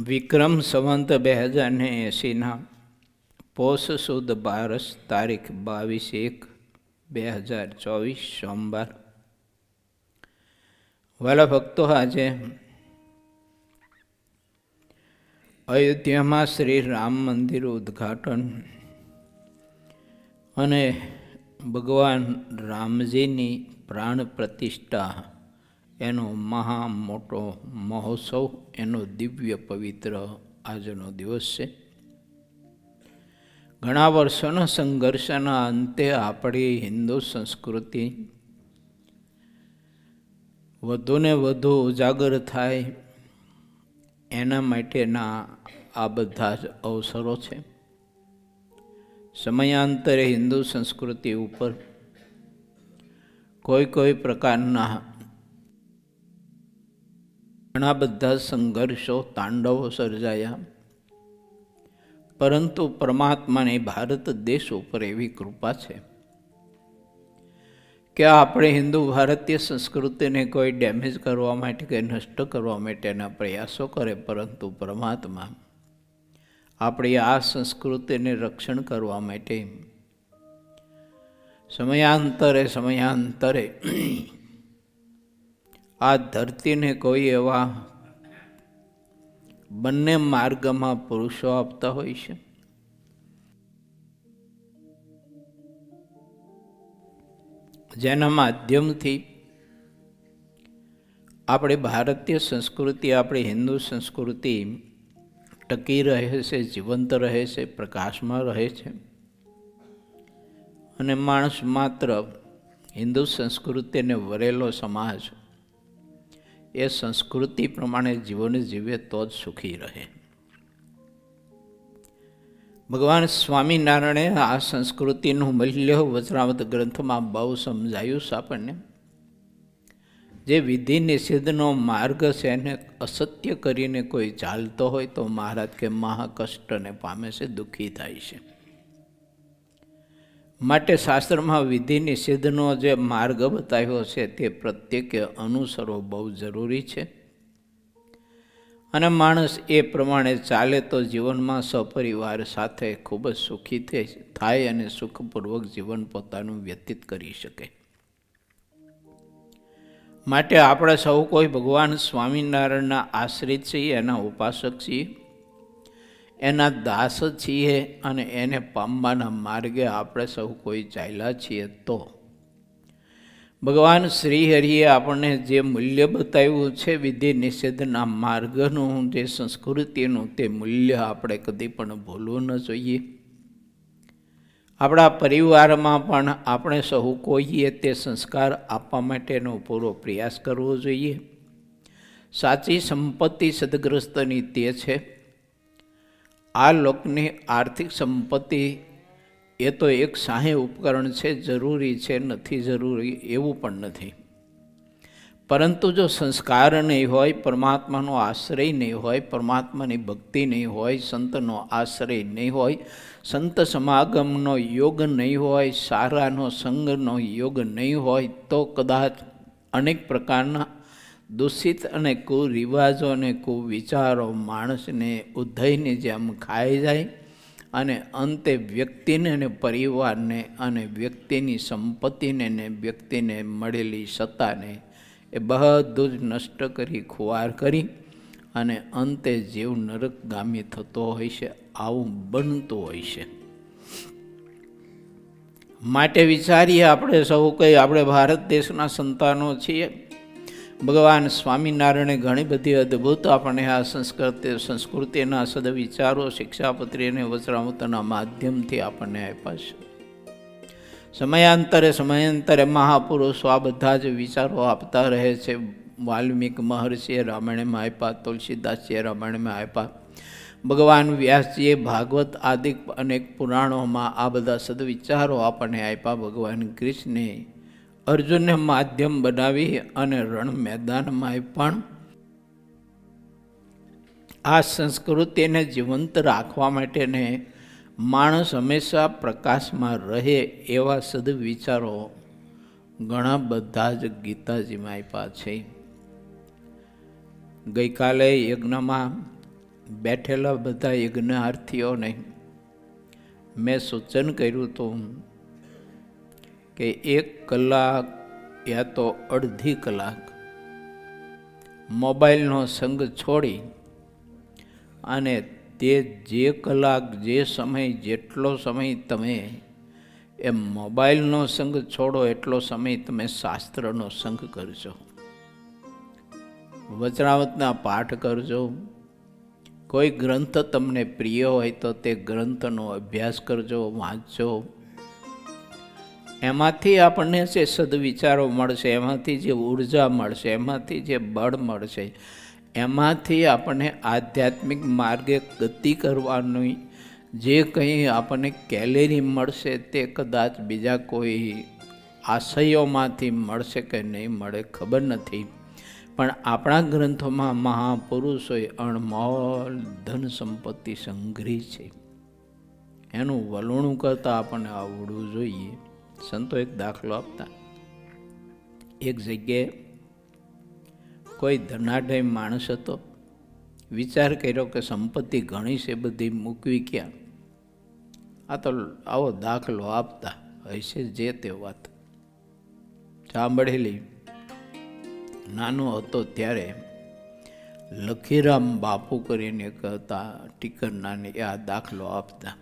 વિક્રમ સંવંત 2080 પોષ સુદ 12 તારીખ 22/1/2024 સોમવાર. વાલા ભક્તો, આજે અયોધ્યામાં શ્રી રામ મંદિર ઉદ્ઘાટન અને ભગવાન રામજીની પ્રાણ પ્રતિષ્ઠા એનો મહા મોટો મહોત્સવ, એનો દિવ્ય પવિત્ર આજનો દિવસ છે. ઘણા વર્ષોના સંઘર્ષના અંતે આપણી હિન્દુ સંસ્કૃતિ વધુને વધુ ઉજાગર થાય એના માટેના આ બધા જ અવસરો છે. સમયાંતરે હિન્દુ સંસ્કૃતિ ઉપર કોઈ પ્રકારના ઘણા બધા સંઘર્ષો, તાંડવો સર્જાયા, પરંતુ પરમાત્માની ભારત દેશ ઉપર એવી કૃપા છે કે આપણે હિન્દુ ભારતીય સંસ્કૃતિને કોઈ ડેમેજ કરવા માટે કે નષ્ટ કરવા માટેના પ્રયાસો કરે, પરંતુ પરમાત્મા આપણી આ સંસ્કૃતિને રક્ષણ કરવા માટે સમયાંતરે આ ધરતીને કોઈ એવા બંને માર્ગમાં પુરુષો આપતા હોય છે. જેના માધ્યમથી આપણી ભારતીય સંસ્કૃતિ, આપણી હિન્દુ સંસ્કૃતિ ટકી રહે છે, જીવંત રહે છે, પ્રકાશમાં રહે છે. અને માણસ માત્ર હિન્દુ સંસ્કૃતિને વરેલો સમાજ એ સંસ્કૃતિ પ્રમાણે જીવન જીવે તો જ સુખી રહે. ભગવાન સ્વામિનારાયણે આ સંસ્કૃતિનું મૂલ્ય વચનામૃત ગ્રંથમાં બહુ સમજાયું છે આપણને. જે વિધિ નિષેધનો માર્ગ છે એને અસત્ય કરીને કોઈ ચાલતો હોય તો મહારાજ કે મહાકષ્ટને પામે છે, દુઃખી થાય છે. માટે શાસ્ત્રમાં વિધિ નિષેધનો જે માર્ગ બતાવ્યો છે તે પ્રત્યેકે અનુસરવો બહુ જરૂરી છે. અને માણસ એ પ્રમાણે ચાલે તો જીવનમાં સપરિવાર સાથે ખૂબ જ સુખી થાય અને સુખપૂર્વક જીવન પોતાનું વ્યતીત કરી શકે. માટે આપણે સૌ કોઈ ભગવાન સ્વામિનારાયણના આશ્રિત છીએ, એના ઉપાસક છીએ, એના દાસ છીએ અને એને પામવાના માર્ગે આપણે સૌ કોઈ ચાલ્યા છીએ. તો ભગવાન શ્રી હરિએ આપણને જે મૂલ્ય બતાવ્યું છે વિધિ નિષેધના માર્ગનું, જે સંસ્કૃતિનું, તે મૂલ્ય આપણે કદી પણ ભૂલવું ન જોઈએ. આપણા પરિવારમાં પણ આપણે સહુ કોઈએ તે સંસ્કાર આપવા માટેનો પૂરો પ્રયાસ કરવો જોઈએ. સાચી સંપત્તિ સદગ્રસ્તની તે છે. આ લોકની આર્થિક સંપત્તિ એ તો એક સહાય ઉપકરણ છે, જરૂરી છે, નથી જરૂરી એવું પણ નથી. પરંતુ જો સંસ્કાર નહીં હોય, પરમાત્માનો આશ્રય નહીં હોય, પરમાત્માની ભક્તિ નહીં હોય, સંતનો આશ્રય નહીં હોય, સંત સમાગમનો યોગ નહીં હોય, સારાનો સંગનો યોગ નહીં હોય, તો કદાચ અનેક પ્રકારના દૂષિત અને કુરિવાજો અને કુવિચારો માણસને ઉધઈની જેમ ખાઈ જાય અને અંતે વ્યક્તિને અને પરિવારને અને વ્યક્તિની સંપત્તિને ને વ્યક્તિને મળેલી સત્તાને એ બધું જ નષ્ટ કરી, ખુવાર કરી અને અંતે જીવ નરકગામી થતો હોય છે. આવું બનતું હોય છે. માટે વિચારીએ, આપણે સૌ કંઈ આપણે ભારત દેશના સંતાનો છીએ. ભગવાન સ્વામિનારાયણે ઘણી બધી અદ્ભુત આપણને આ સંસ્કૃતિના સદવિચારો શિક્ષાપત્રી અને વચનામૃતના માધ્યમથી આપણને આપ્યા છે. સમયાંતરે મહાપુરુષો આ બધા જ વિચારો આપતા રહે છે. વાલ્મીક મહર્ષિએ રામાયણમાં આપ્યા, તુલસીદાસજીએ રામાયણમાં આપ્યા, ભગવાન વ્યાસજીએ ભાગવત આદિ અનેક પુરાણોમાં આ બધા સદવિચારો આપણને આપ્યા. ભગવાન કૃષ્ણે અર્જુનને માધ્યમ બનાવી અને રણ મેદાનમાં પણ આ સંસ્કૃતિને જીવંત રાખવા માટેને માણસ હંમેશા પ્રકાશમાં રહે એવા સદવિચારો ઘણા બધા જ ગીતાજીમાં આપ્યા છે. ગઈકાલે યજ્ઞમાં બેઠેલા બધા યજ્ઞાર્થીઓને મેં સૂચન કર્યું હતું કે 1 કલાક યા તો અડધી કલાક મોબાઈલનો સંગ છોડી અને તે જે કલાક જે સમય જેટલો સમય તમે એ મોબાઈલનો સંગ છોડો એટલો સમય તમે શાસ્ત્રનો સંગ કરજો, વચનામૃતના પાઠ કરજો. કોઈ ગ્રંથ તમને પ્રિય હોય તો તે ગ્રંથનો અભ્યાસ કરજો, વાંચજો. એમાંથી આપણને જે સદવિચારો મળશે, એમાંથી જે ઉર્જા મળશે, એમાંથી જે બળ મળશે, એમાંથી આપણને આધ્યાત્મિક માર્ગે ગતિ કરવાની જે કંઈ આપણને કેલેરી મળશે તે કદાચ બીજા કોઈ આશયોમાંથી મળશે કે નહીં મળે ખબર નથી. પણ આપણા ગ્રંથોમાં મહાપુરુષોએ અણમોલ ધન સંપત્તિ સંગ્રહી છે. એનું વલણું કરતાં આપણને આવડવું જોઈએ. સંતો એક દાખલો આપતા, એક જગ્યાએ કોઈ ધનાઢ્ય માણસ હતો. વિચાર કર્યો કે સંપત્તિ ઘણી છે, બધી મૂકવી ક્યાં? આ તો આવો દાખલો આપતા હશે જે તે વાત સાંભળેલી. નાનો હતો ત્યારે લખીરામ બાપુ કરીને કહેતા ટીકરનાને આ દાખલો આપતા.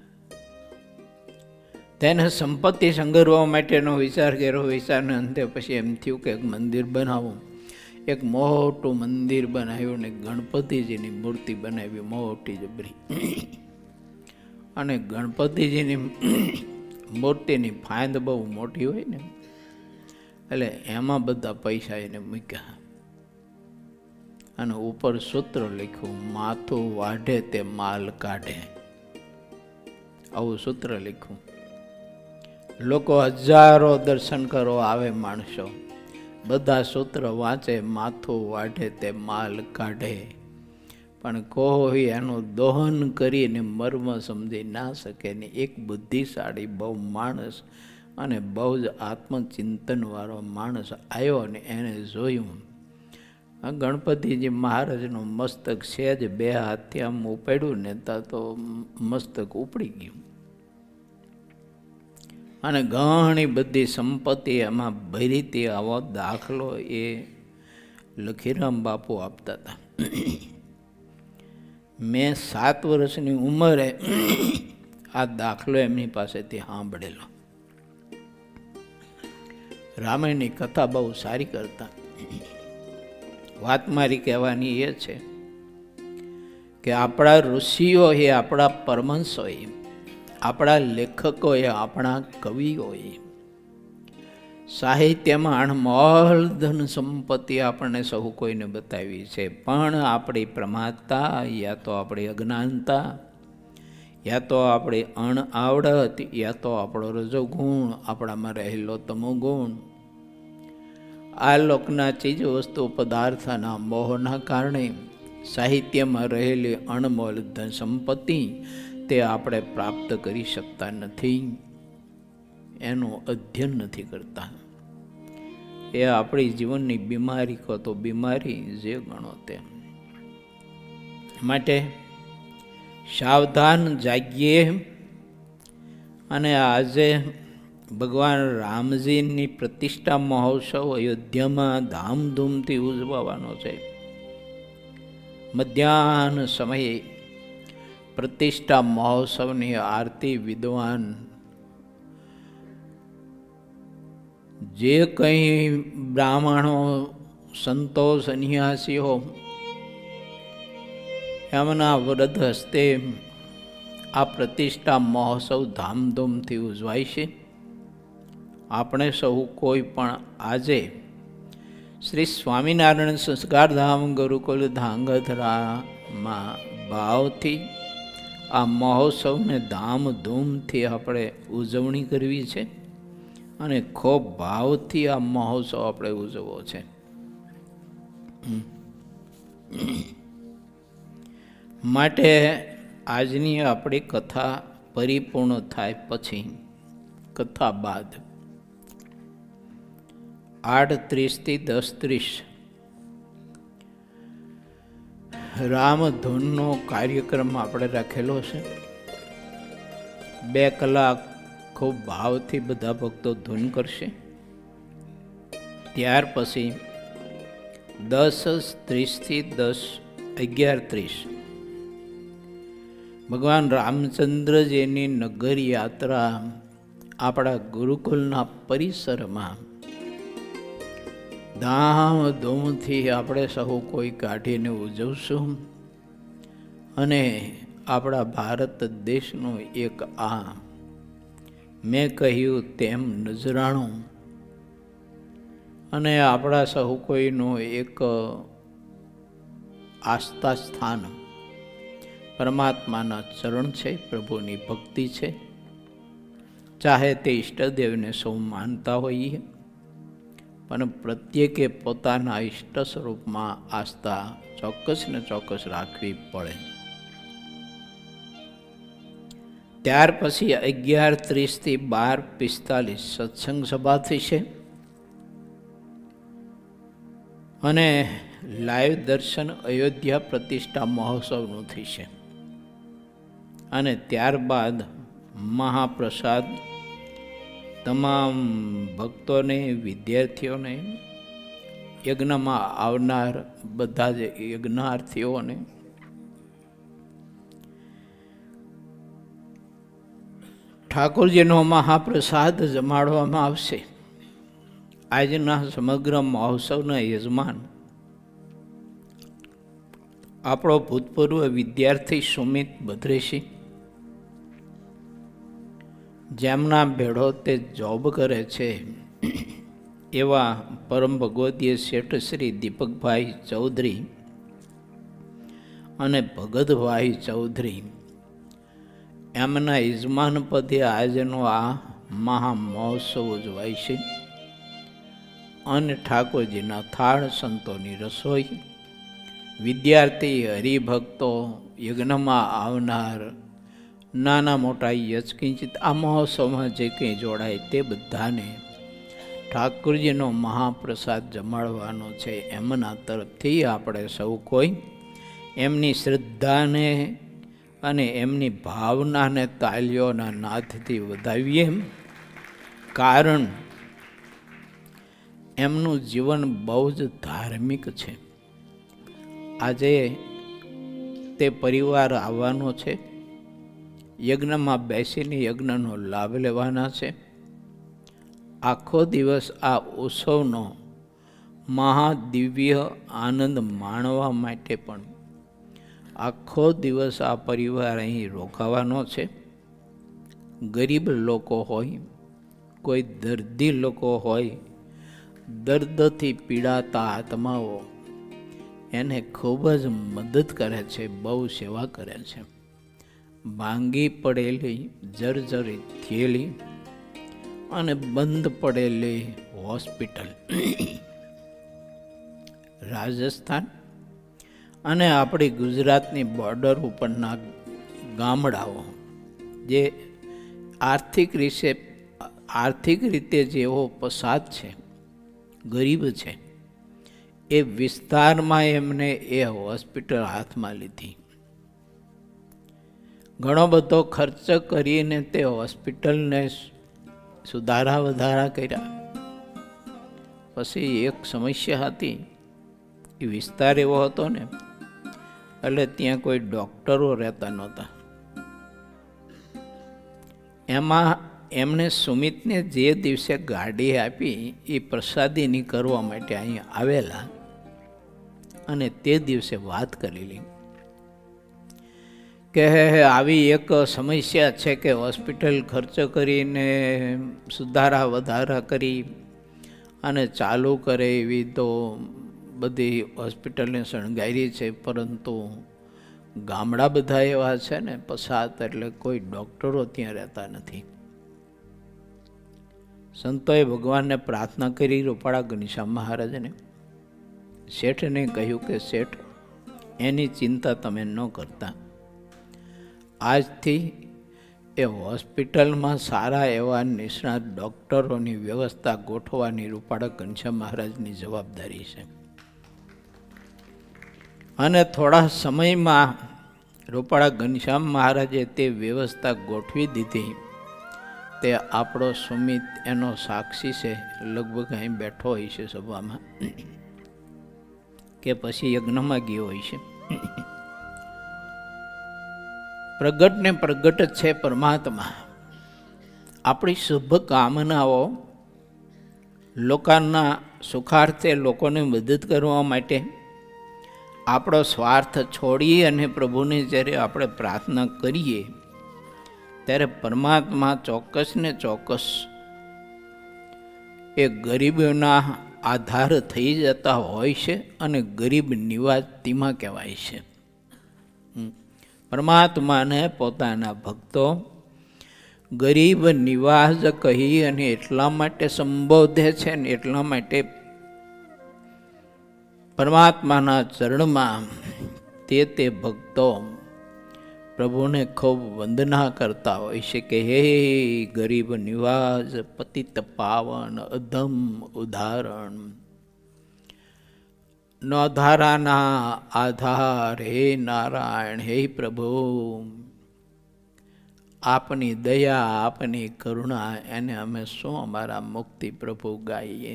તેને સંપત્તિ સંગ્રહવા માટેનો વિચાર કર્યો. વિચારને અંતે પછી એમ થયું કે એક મંદિર બનાવું. એક મોટું મંદિર બનાવ્યું ને ગણપતિજીની મૂર્તિ બનાવી, મોટી જબરી. અને ગણપતિજીની મૂર્તિની ફાંદ બહુ મોટી હોય ને, એટલે એમાં બધા પૈસા એને મૂક્યા અને ઉપર સૂત્ર લખ્યું, માથું વાઢે તે માલ કાઢે. આવું સૂત્ર લખ્યું. લોકો હજારો દર્શન કરવા આવે માણસો, બધા સૂત્ર વાંચે, માથું વાઢે તે માલ કાઢે, પણ કોઈ એનું દોહન કરીને મર્મ સમજી ના શકે ને. એક બુદ્ધિશાળી બહુ માણસ અને બહુ જ આત્મચિંતનવાળો માણસ આવ્યો અને એને જોયું ગણપતિજી મહારાજનું મસ્તક સહેજ 2 હાથથી આમ ઉપાડ્યું ને તો મસ્તક ઉપડી ગયું અને ઘણી બધી સંપત્તિ એમાં ભરી હતી. આવો દાખલો એ લખીરામ બાપુ આપતા હતા. મેં 7 વર્ષની ઉંમરે આ દાખલો એમની પાસેથી સાંભળેલો. રામાયણની કથા બહુ સારી કરતા. વાત મારી કહેવાની એ છે કે આપણા ઋષિઓ એ આપણા પરમહંસોએ, આપણા લેખકોએ, આપણા કવિઓએ સાહિત્યમાં અણમોલ ધન સંપત્તિ આપણને સહુ કોઈને બતાવી છે. પણ આપણી પ્રમાદતા, યા તો આપણી અજ્ઞાનતા, યા તો આપણી અણઆવડત, યા તો આપણો રજોગુણ, આપણામાં રહેલો તમોગુણ, આ લોકના ચીજ વસ્તુ પદાર્થના મોહના કારણે સાહિત્યમાં રહેલી અણમોલ ધન સંપત્તિ તે આપણે પ્રાપ્ત કરી શકતા નથી, એનું અધ્યયન નથી કરતા. એ આપણી જીવનની બીમારી કહો તો બીમારી જે ગણો તેમ. માટે સાવધાન જાગીએ. અને આજે ભગવાન રામજીની પ્રતિષ્ઠા મહોત્સવ અયોધ્યામાં ધામધૂમથી ઉજવવાનો છે. મધ્યાહન સમયે પ્રતિષ્ઠા મહોત્સવની આરતી વિદ્વાન જે કંઈ બ્રાહ્મણો, સંતો, સંન્યાસીઓ એમના વરદ હસ્તે આ પ્રતિષ્ઠા મહોત્સવ ધામધૂમથી ઉજવાય છે. આપણે સૌ કોઈ પણ આજે શ્રી સ્વામિનારાયણ સંસ્કારધામ ગુરુકુલ ધાંગધ્રામાં ભાવથી આ મહોત્સવને ધામધૂમથી આપણે ઉજવણી કરવી છે અને ખૂબ ભાવથી આ મહોત્સવ આપણે ઉજવવો છે. માટે આજની આપણી કથા પરિપૂર્ણ થાય પછી, કથા બાદ 8:30 થી 10:30 રામધૂનનો કાર્યક્રમ આપણે રાખેલો છે. 2 કલાક ખૂબ ભાવથી બધા ભક્તો ધૂન કરશે. ત્યાર પછી 10:30 થી 11:30 ભગવાન રામચંદ્રજીની નગર યાત્રા આપણા ગુરુકુલના પરિસરમાં ધામધૂમથી આપણે સહુ કોઈ કાઢીને ઉજવશું. અને આપણા ભારત દેશનું એક આ મેં કહ્યું તેમ નજરાણું અને આપણા સહુ કોઈનું એક આસ્થા સ્થાન પરમાત્માના ચરણ છે, પ્રભુની ભક્તિ છે. ચાહે તે ઈષ્ટદેવને સૌ માનતા હોઈએ, પણ પ્રત્યેકે પોતાના ઈષ્ટ સ્વરૂપમાં આસ્થા ચોક્કસ ને ચોક્કસ રાખવી પડે. ત્યાર પછી 11:30 થી 12:45 સત્સંગ સભા થશે અને લાઈવ દર્શન અયોધ્યા પ્રતિષ્ઠા મહોત્સવનું થશે. અને ત્યારબાદ મહાપ્રસાદ તમામ ભક્તોને, વિદ્યાર્થીઓને, યજ્ઞમાં આવનાર બધા જ યજ્ઞાર્થીઓને ઠાકોરજીનો મહાપ્રસાદ જમાડવામાં આવશે. આજના સમગ્ર મહોત્સવના યજમાન આપણો ભૂતપૂર્વ વિદ્યાર્થી સુમિત ભદ્રેશી, જેમના ભેળો તે જોબ કરે છે એવા પરમ ભગવદીય શેઠ શ્રી દીપકભાઈ ચૌધરી અને ભગતભાઈ ચૌધરી, એમના યજમાન પદે આજનો આ મહા મહોત્સવ ઉજવાય છે. અને ઠાકોરજીના થાળ, સંતોની રસોઈ, વિદ્યાર્થી, હરિભક્તો, યજ્ઞમાં આવનાર નાના મોટા યજકિંચિત આ મહોત્સવમાં જે કંઈ જોડાય તે બધાને ઠાકોરજીનો મહાપ્રસાદ જમાડવાનો છે. એમના તરફથી આપણે સૌ કોઈ એમની શ્રદ્ધાને અને એમની ભાવનાને તાલીઓના નાદથી વધાવીએ. કારણ એમનું જીવન બહુ જ ધાર્મિક છે. આજે તે પરિવાર આવવાનો છે, યજ્ઞમાં બેસીને યજ્ઞનો લાભ લેવાના છે. આખો દિવસ આ ઉત્સવનો મહાદિવ્ય આનંદ માણવા માટે પણ આખો દિવસ આ પરિવાર અહીં રોકાવાનો છે. ગરીબ લોકો હોય, કોઈ દર્દી લોકો હોય, દર્દથી પીડાતા આત્માઓ, એને ખૂબ જ મદદ કરે છે, બહુ સેવા કરે છે. ભાંગી પડેલી, જર્જરિત થયેલી અને બંધ પડેલી હોસ્પિટલ રાજસ્થાન અને આપણી ગુજરાતની બોર્ડર ઉપરના ગામડાઓ, જે આર્થિક રીતે જેવો પસાદ છે, ગરીબ છે, એ વિસ્તારમાં એમને એ હોસ્પિટલ હાથમાં લીધી. ઘણો બધો ખર્ચ કરીને તે હોસ્પિટલને સુધારા વધારા કર્યા. પછી એક સમસ્યા હતી, એ વિસ્તાર એવો હતો ને, એટલે ત્યાં કોઈ ડૉક્ટરો રહેતા નહોતા. એમાં એમણે સુમિતને જે દિવસે ગાડી આપી એ પ્રસાદીની કરવા માટે અહીં આવેલા અને તે દિવસે વાત કરેલી કે આવી એક સમસ્યા છે કે હોસ્પિટલ ખર્ચ કરીને સુધારા વધારા કરી અને ચાલુ કરે એવી તો બધી હોસ્પિટલને શણગારી છે, પરંતુ ગામડા બધા એવા છે ને પસાત, એટલે કોઈ ડૉક્ટરો ત્યાં રહેતા નથી. સંતોએ ભગવાનને પ્રાર્થના કરી, રૂપાળા ઘનશ્યામ મહારાજને. શેઠને કહ્યું કે શેઠ, એની ચિંતા તમે ન કરતા, આજથી એ હોસ્પિટલમાં સારા એવા નિષ્ણાત ડૉક્ટરોની વ્યવસ્થા ગોઠવવાની રૂપાળા ઘનશ્યામ મહારાજની જવાબદારી છે. અને થોડા સમયમાં રૂપાળા ઘનશ્યામ મહારાજે તે વ્યવસ્થા ગોઠવી દીધી. તે આપણો સુમિત એનો સાક્ષી છે, લગભગ અહીં બેઠો હોય છે સભામાં, કે પછી યજ્ઞમાં ગયો હોય છે. પ્રગટ ને પ્રગટ છે પરમાત્મા. આપણી શુભ કામનાઓ લોકોના સુખાર્થે, લોકોને મદદ કરવા માટે આપણો સ્વાર્થ છોડી અને પ્રભુને જ્યારે આપણે પ્રાર્થના કરીએ ત્યારે પરમાત્મા ચોક્કસ ને ચોક્કસ એ ગરીબોના આધાર થઈ જતા હોય છે અને ગરીબ નિવાજ તેમાં કહેવાય છે. પરમાત્માને પોતાના ભક્તો ગરીબ નિવાજ કહી અને એટલા માટે સંબોધે છે ને એટલા માટે પરમાત્માના ચરણમાં તે ભક્તો પ્રભુને ખૂબ વંદના કરતા હોય છે કે હે ગરીબ નિવાજ, પતિત પાવન, અધમ ઉદાહરણ, નોધારાના આધાર, હે નારાયણ, હે પ્રભુ, આપની દયા, આપની કરુણા, એને અમે શું અમારા મુક્તિ પ્રભુ ગાઈએ.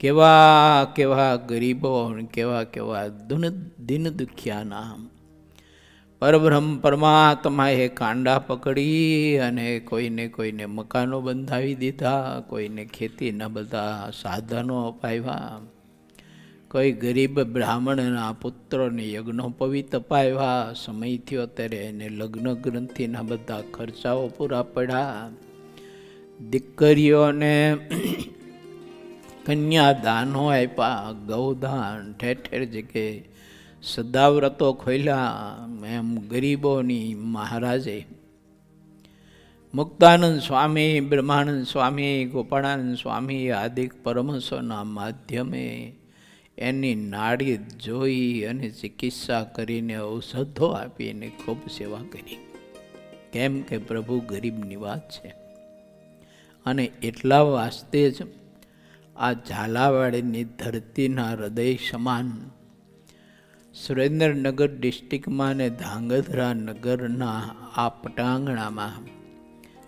કેવા કેવા ગરીબો, કેવા કેવા દિન દુખિયાના પરબ્રહ્મ પરમાત્માએ કાંડા પકડી અને કોઈને મકાનો બંધાવી દીધા, કોઈને ખેતીના બધા સાધનો અપાવ્યા, કોઈ ગરીબ બ્રાહ્મણના પુત્રોને યજ્ઞોપવિત અપાવ્યા. સમય થયો ત્યારે એને લગ્ન ગ્રંથિના બધા ખર્ચાઓ પૂરા પડ્યા. દીકરીઓને કન્યાદાનો આપ્યા, ગૌદાન, ઠેર ઠેર જગ્યાએ સદાવ્રતો ખોલ્યા. એમ ગરીબોની મહારાજે મુક્તાનંદ સ્વામી, બ્રહ્માનંદ સ્વામી, ગોપાળાનંદ સ્વામી આદિક પરમહંસોના માધ્યમે એની નાડી જોઈ અને ચિકિત્સા કરીને ઔષધો આપીને ખૂબ સેવા કરી. કેમ કે પ્રભુ ગરીબ નિવાજ છે. અને એટલા વાસ્તે જ આ ઝાલાવાડની ધરતીના હૃદય સમાન સુરેન્દ્રનગર ડિસ્ટ્રિક્ટમાં ને ધાંગધ્રા નગરના આ પટાંગણામાં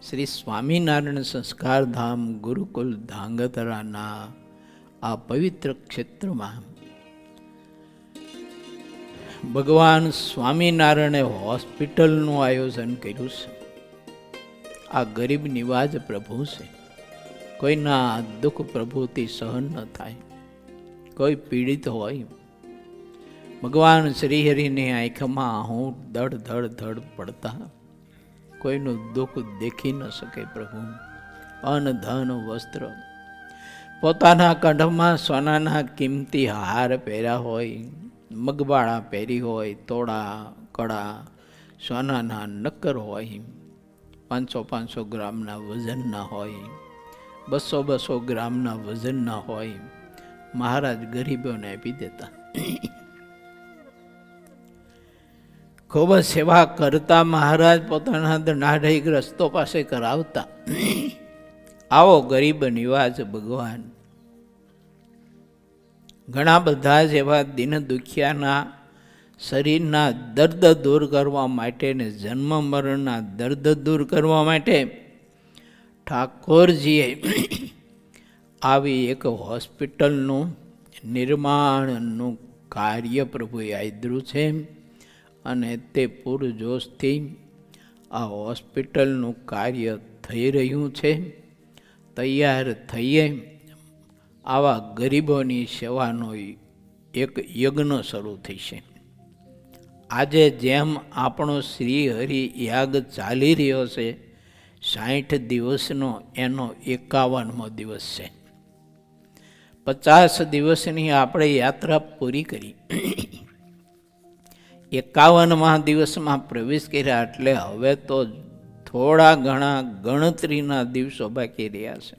શ્રી સ્વામિનારાયણ સંસ્કારધામ ગુરુકુલ ધાંગધ્રાના આ પવિત્ર ક્ષેત્રમાં ભગવાન સ્વામિનારાયણે હોસ્પિટલનું આયોજન કર્યું છે. આ ગરીબ નિવાજ પ્રભુ છે. કોઈના દુઃખ પ્રભુથી સહન ન થાય, કોઈ પીડિત હોય, ભગવાન શ્રીહરિની આંખમાં આહું ધડ ધડ ધડ પડતા, કોઈનું દુઃખ દેખી ન શકે પ્રભુ. અન્ન ધન વસ્ત્ર, પોતાના કંઠમાં સોનાના કિંમતી હાર પહેર્યા હોય, મગબાળા પહેરી હોય, તોડા કડા સોનાના નક્કર હોય, 500 ગ્રામના વજનના હોય, 200 ગ્રામના વજનના હોય, મહારાજ ગરીબોને આપી દેતા. ખૂબ સેવા કરતા મહારાજ પોતાના નાઢઈગ્રસ્તો પાસે કરાવતા. આવો ગરીબ નિવાજ ભગવાન. ઘણા બધા જેવા દિન દુખિયાના શરીરના દર્દ દૂર કરવા માટે ને જન્મ મરણના દર્દ દૂર કરવા માટે ઠાકોરજીએ આવી એક હોસ્પિટલનું નિર્માણનું કાર્ય પ્રભુએ આદર્યું છે. અને તે પૂરજોશથી આ હોસ્પિટલનું કાર્ય થઈ રહ્યું છે. તૈયાર થઈએ આવા ગરીબોની સેવાનો એક યજ્ઞ શરૂ થશે. આજે જેમ આપણો શ્રી હરિ યાગ ચાલી રહ્યો છે, 60 દિવસનો, એનો 51મો દિવસ છે. 50 દિવસની આપણે યાત્રા પૂરી કરી, 51મા દિવસમાં પ્રવેશ કર્યા. એટલે હવે તો થોડા ઘણા ગણતરીના દિવસો બાકી રહ્યા છે.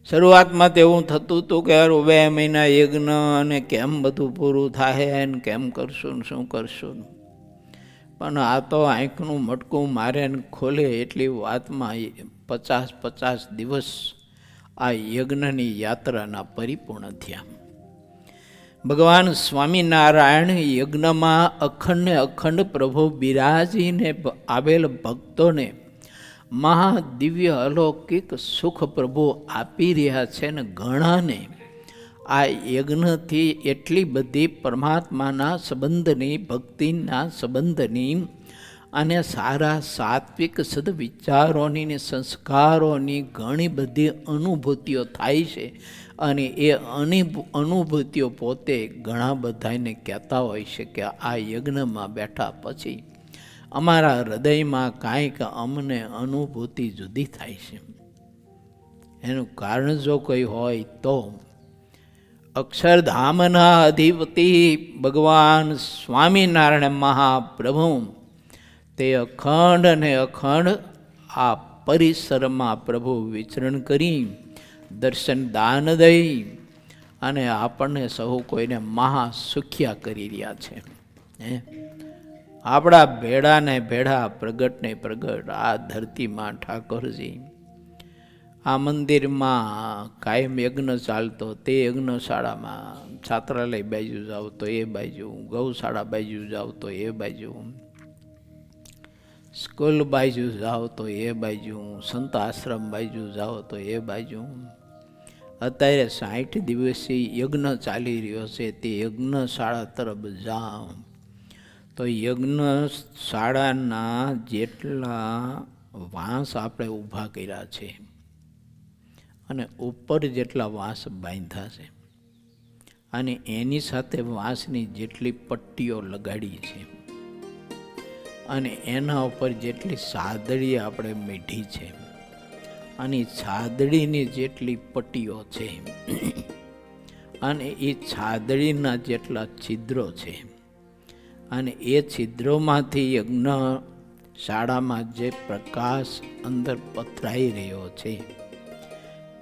શરૂઆતમાં તો એવું થતું હતું કે 2 મહિના યજ્ઞ અને કેમ બધું પૂરું થાય ને કેમ કરશું ને શું કરશું. પણ આ તો આંખનું મટકું મારે ને ખોલે એટલી વાતમાં 50 દિવસ આ યજ્ઞની યાત્રાના પરિપૂર્ણ થયા. ભગવાન સ્વામિનારાયણ યજ્ઞમાં અખંડ પ્રભુ બિરાજીને આવેલ ભક્તોને મહાદિવ્ય અલૌકિક સુખ પ્રભુ આપી રહ્યા છે ને ઘણાને આ યજ્ઞથી એટલી બધી પરમાત્માના સંબંધની, ભક્તિના સંબંધની અને સારા સાત્વિક સદવિચારોની ને સંસ્કારોની ઘણી બધી અનુભૂતિઓ થાય છે. અને એ અનુભૂતિઓ પોતે ઘણા બધાને કહેતા હોય છે કે આ યજ્ઞમાં બેઠા પછી અમારા હૃદયમાં કાંઈક અમને અનુભૂતિ જુદી થાય છે. એનું કારણ જો કોઈ હોય તો અક્ષરધામના અધિપતિ ભગવાન સ્વામિનારાયણ મહાપ્રભુ તે અખંડ અને અખંડ આ પરિસરમાં પ્રભુ વિચરણ કરી દર્શન દાન દઈ અને આપણને સહુ કોઈને મહાસુખ્યા કરી રહ્યા છે. આપણા ભેડા ને ભેડા, પ્રગટ ને પ્રગટ આ ધરતીમાં ઠાકોરજી આ મંદિરમાં કાયમ યજ્ઞ ચાલતો, તે યજ્ઞશાળામાં છાત્રાલય બાજુ જાઓ તો એ બાજુ, ગૌશાળા બાજુ જાઓ તો એ બાજુ, સ્કૂલ બાજુ જાઓ તો એ બાજુ, સંત આશ્રમ બાજુ જાઓ તો એ બાજુ. અત્યારે 60 દિવસીય યજ્ઞ ચાલી રહ્યો છે. તે યજ્ઞશાળા તરફ જાઓ તો યજ્ઞશાળાના જેટલા વાંસ આપણે ઊભા કર્યા છે અને ઉપર જેટલા વાંસ બાંધ્યા છે અને એની સાથે વાંસની જેટલી પટ્ટીઓ લગાડી છે અને એના ઉપર જેટલી સાદડી આપણે મીઠી છે અને છાદડીની જેટલી પટ્ટીઓ છે અને એ છાદડીના જેટલા છિદ્રો છે અને એ છિદ્રોમાંથી યજ્ઞ શાળામાં જે પ્રકાશ અંદર પથરાઈ રહ્યો છે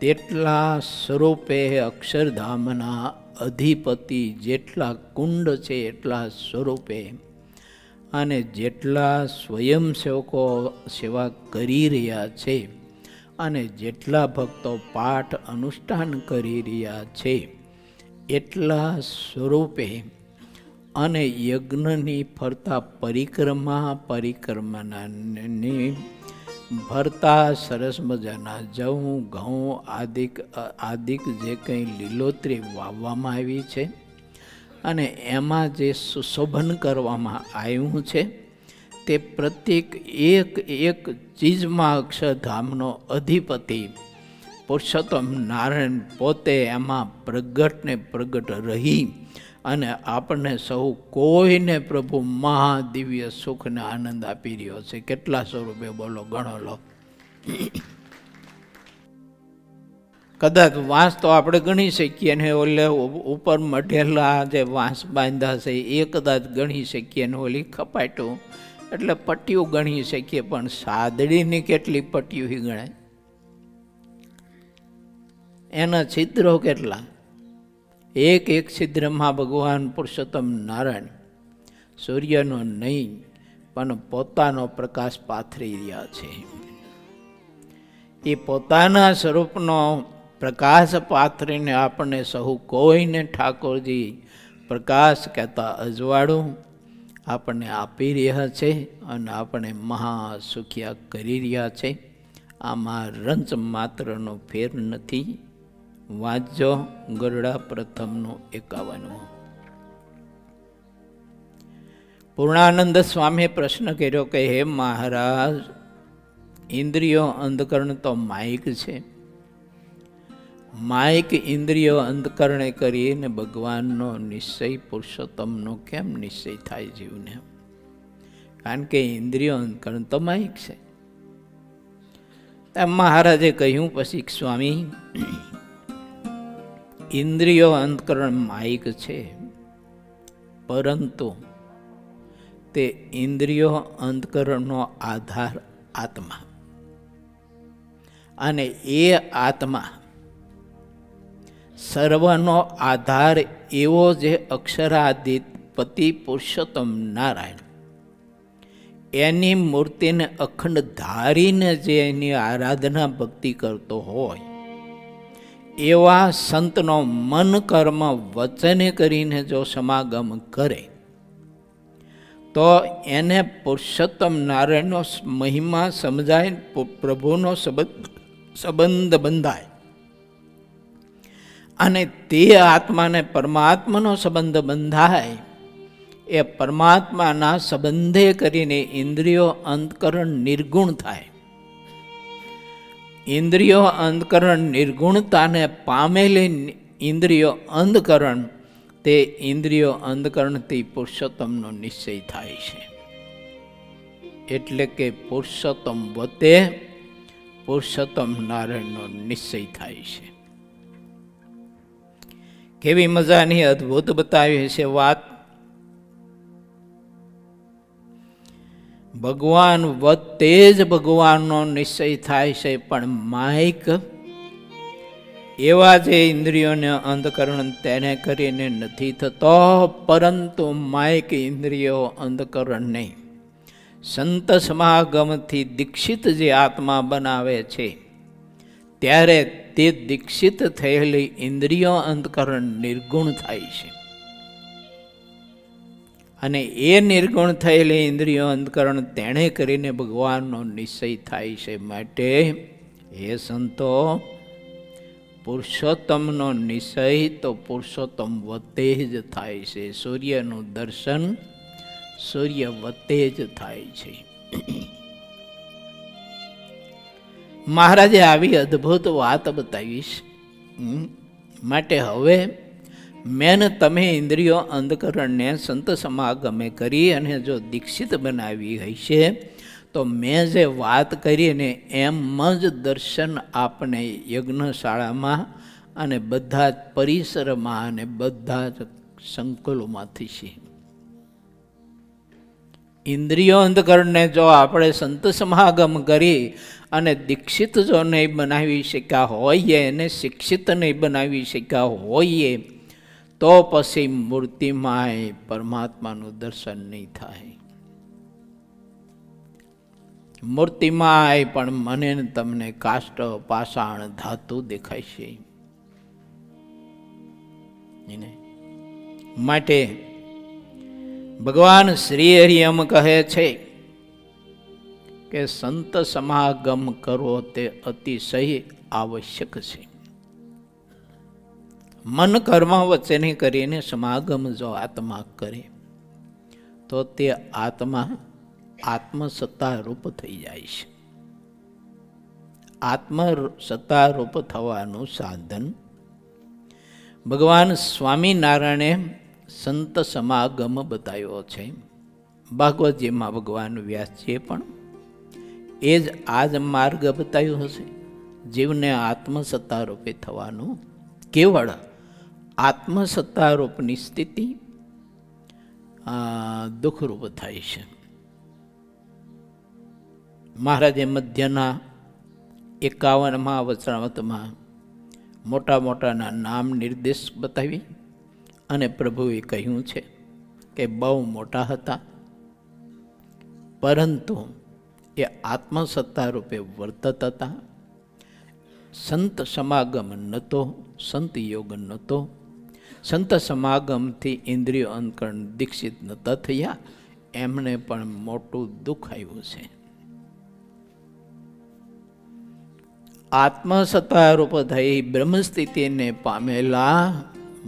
તેટલા સ્વરૂપે અક્ષરધામના અધિપતિ જેટલા કુંડ છે એટલા સ્વરૂપે અને જેટલા સ્વયંસેવકો સેવા કરી રહ્યા છે અને જેટલા ભક્તો પાઠ અનુષ્ઠાન કરી રહ્યા છે એટલા સ્વરૂપે અને યજ્ઞની ફરતા પરિક્રમાની ભરતા સરસ મજાના જવ, ઘઉં આદિક જે કંઈ લીલોતરી વાવવામાં આવી છે અને એમાં જે સુશોભન કરવામાં આવ્યું છે તે પ્રત્યેક એક ચીજમાં અક્ષરધામનો અધિપતિ પુરુષોત્તમ નારાયણ પોતે એમાં પ્રગટ રહી અને આપણને સૌ કોઈને પ્રભુ મહાદિવ્ય સુખ ને આનંદ આપી રહ્યો છે. કેટલા સ્વરૂપે બોલો, ગણો લો. કદાચ વાંસ તો આપણે ગણી શકીએ ને ઓલે ઉપર મઢેલા જે વાંસ બાંધ્યા છે એ કદાચ ગણી શકીએ ને ઓલી ખપાટું એટલે પટ્ટીઓ ગણી શકીએ, પણ સાદડીની કેટલી પટ્ટીઓ ગણાય? એના છિદ્રો કેટલા? એક છિદ્રમાં ભગવાન પુરુષોત્તમ નારાયણ સૂર્યનો નહીં પણ પોતાનો પ્રકાશ પાથરી રહ્યા છે. એ પોતાના સ્વરૂપનો પ્રકાશ પાથરીને આપણને સહુ કોઈને ઠાકોરજી પ્રકાશ કહેતા અજવાળું આપણને આપી રહ્યા છે અને આપણે મહાસુખિયા કરી રહ્યા છે. આમાં રંચ માત્રનો ફેર નથી. વાંચજો ગરડા પ્રથમનું 51. પૂર્ણાનંદ સ્વામીએ પ્રશ્ન કર્યો કે હે મહારાજ, ઇન્દ્રિયો અંધકરણ તો માઇક છે. માઇક ઇન્દ્રિયો અંધકરણે કરીને ભગવાનનો નિશ્ચય પુરુષોત્તમનો કેમ નિશ્ચય થાય જીવને? કારણ કે ઇન્દ્રિયો અંધકરણ તો માઇક છે. મહારાજે કહ્યું પછી સ્વામી, ઇન્દ્રિયો અંતકરણ માઇક છે, પરંતુ તે ઇન્દ્રિયો અંતકરણનો આધાર આત્મા, અને એ આત્મા સર્વનો આધાર એવો જે અક્ષરાધિપતિ પુરુષોત્તમ નારાયણ એની મૂર્તિને અખંડ ધારીને જે એની આરાધના ભક્તિ કરતો હોય એવા સંતનો મન કર્મ વચને કરીને જો સમાગમ કરે તો એને પુરુષોત્તમ નારાયણનો મહિમા સમજાય, પ્રભુનો સંબંધ બંધાય અને તે આત્માને પરમાત્માનો સંબંધ બંધાય. એ પરમાત્માના સંબંધે કરીને ઇન્દ્રિયો અંતકરણ નિર્ગુણ થાય. ઇન્દ્રિયો અંતકરણ નિર્ગુણતાને પામેલી ઇન્દ્રિયો અંધકરણ, તે ઇન્દ્રિયો અંધકરણથી પુરુષોત્તમનો નિશ્ચય થાય છે. એટલે કે પુરુષોત્તમ વતે પુરુષોત્તમ નારાયણનો નિશ્ચય થાય છે. કેવી મજાની અદ્ભુત બતાવી છે વાત. ભગવાન વતે જ ભગવાનનો નિશ્ચય થાય છે, પણ માયક એવા જે ઇન્દ્રિયોને અંધકરણ તેને કરીને નથી થતો. પરંતુ માયક ઇન્દ્રિયો અંધકરણ નહીં, સંત સમાગમથી દીક્ષિત જે આત્મા બનાવે છે ત્યારે તે દીક્ષિત થયેલી ઇન્દ્રિયો અંતકરણ નિર્ગુણ થાય છે. અને એ નિર્ગુણ થયેલી ઇન્દ્રિયો અંતકરણ તેણે કરીને ભગવાનનો નિશ્ચય થાય છે. માટે હે સંતો, પુરુષોત્તમનો નિશ્ચય તો પુરુષોત્તમ વતે જ થાય છે. સૂર્યનું દર્શન સૂર્ય વતે જ થાય છે. મહારાજે આવી અદ્ભુત વાત બતાવીશ. માટે હવે મેન તમે ઇન્દ્રિયો અંધકરણને સંત સમાગમે કરી અને જો દીક્ષિત બનાવી હશે તો મેં જે વાત કરીને એમ જ દર્શન આપને યજ્ઞશાળામાં અને બધા જ પરિસરમાં અને બધા જ સંકુલોમાં થશે. ઇન્દ્રિયો અંધકરણને જો આપણે સંત સમાગમ કરી અને દીક્ષિત જો નહીં બનાવી શક્યા હોઈએ, એને શિક્ષિત નહીં બનાવી શક્યા હોઈએ, તો પછી મૂર્તિમાં પરમાત્માનું દર્શન નહીં થાય. મૂર્તિમાં પણ મને તમને કાષ્ટ પાષાણ ધાતુ દેખાય છે. માટે ભગવાન શ્રી હરિ એમ કહે છે કે સંત સમાગમ કરો તે અતિશય આવશ્યક છે. મન કર્મ વચ્ચેની કરીને સમાગમ જો આત્મા કરે તો તે આત્મા આત્મસત્તા રૂપ થઈ જાય છે. આત્મસત્તા રૂપ થવાનું સાધન ભગવાન સ્વામિનારાયણે સંત સમાગમ બતાવ્યો છે. ભાગવતજીમાં ભગવાન વ્યાસજીએ પણ એ જ આ જ માર્ગ બતાવ્યો હશે. જીવને આત્મસત્તા રૂપે થવાનું, કેવળ આત્મસત્તા રૂપની સ્થિતિ દુઃખરૂપ થાય છે. મહારાજે મધ્યના 51મા વચનામૃતમાં મોટા મોટાના નામ નિર્દેશ બતાવી અને પ્રભુએ કહ્યું છે કે બહુ મોટા હતા, પરંતુ એ આત્મસત્તા રૂપે વર્તત હતા. સંત સમાગમ નહોતો, સંત યોગ નહોતો. સંત સમાગમથી ઇન્દ્રિયો અંતકરણ દીક્ષિત નહોતા થયા, એમને પણ મોટું દુઃખ આવ્યું છે. આત્મસત્તા રૂપ થઈ બ્રહ્મસ્થિતિને પામેલા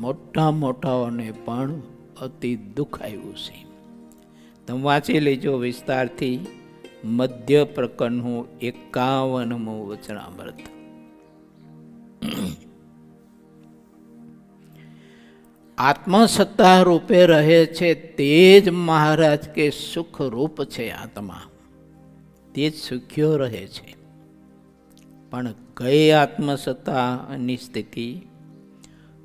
મોટા મોટાઓને પણ અતિ દુઃખ આવ્યું છે. તમે વાંચી લેજો વિસ્તારથી મધ્ય પ્રકરણનું 51મું વચનામૃત. આત્મસત્તા રૂપે રહે છે તે જ મહારાજ કે સુખ રૂપ છે. આત્મા તે જ સુખ્યો રહે છે. પણ કઈ આત્મસત્તાની સ્થિતિ?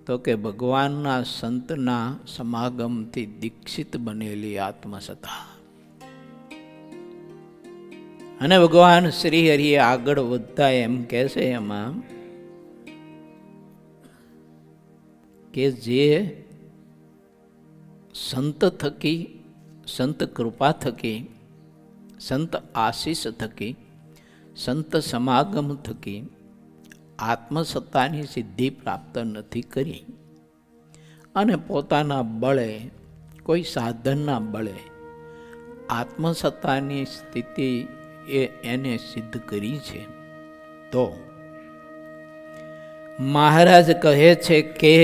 તો કે ભગવાનના સંતના સમાગમથી દીક્ષિત બનેલી આત્મસત્તા. અને ભગવાન શ્રી હરિએ આગળ વધતા એમ કહે છે એમાં કે જે સંત થકી, સંત કૃપા થકી, સંત આશીષ થકી, સંત સમાગમ થકી આત્મસત્તાની સિદ્ધિ પ્રાપ્ત નથી કરી અને પોતાના બળે, કોઈ સાધનના બળે આત્મસત્તાની સ્થિતિ એને સિદ્ધ કરી છે, તો મહારાજ કહે છે કે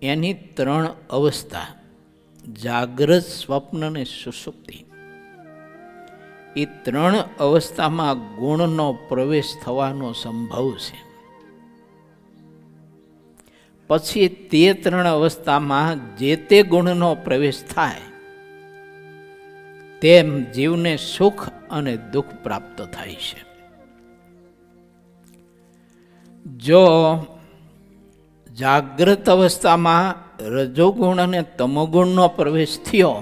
એની 3 અવસ્થા, જાગ્રત, સ્વપ્ન અને સુષુપ્તિ, એ 3 અવસ્થામાં ગુણનો પ્રવેશ થવાનો સંભવ છે. પછી તે 3 અવસ્થામાં જે તે ગુણનો પ્રવેશ થાય તેમ જીવને સુખ અને દુઃખ પ્રાપ્ત થાય છે. જો જાગ્રત અવસ્થામાં રજોગુણ અને તમોગુણનો પ્રવેશ થયો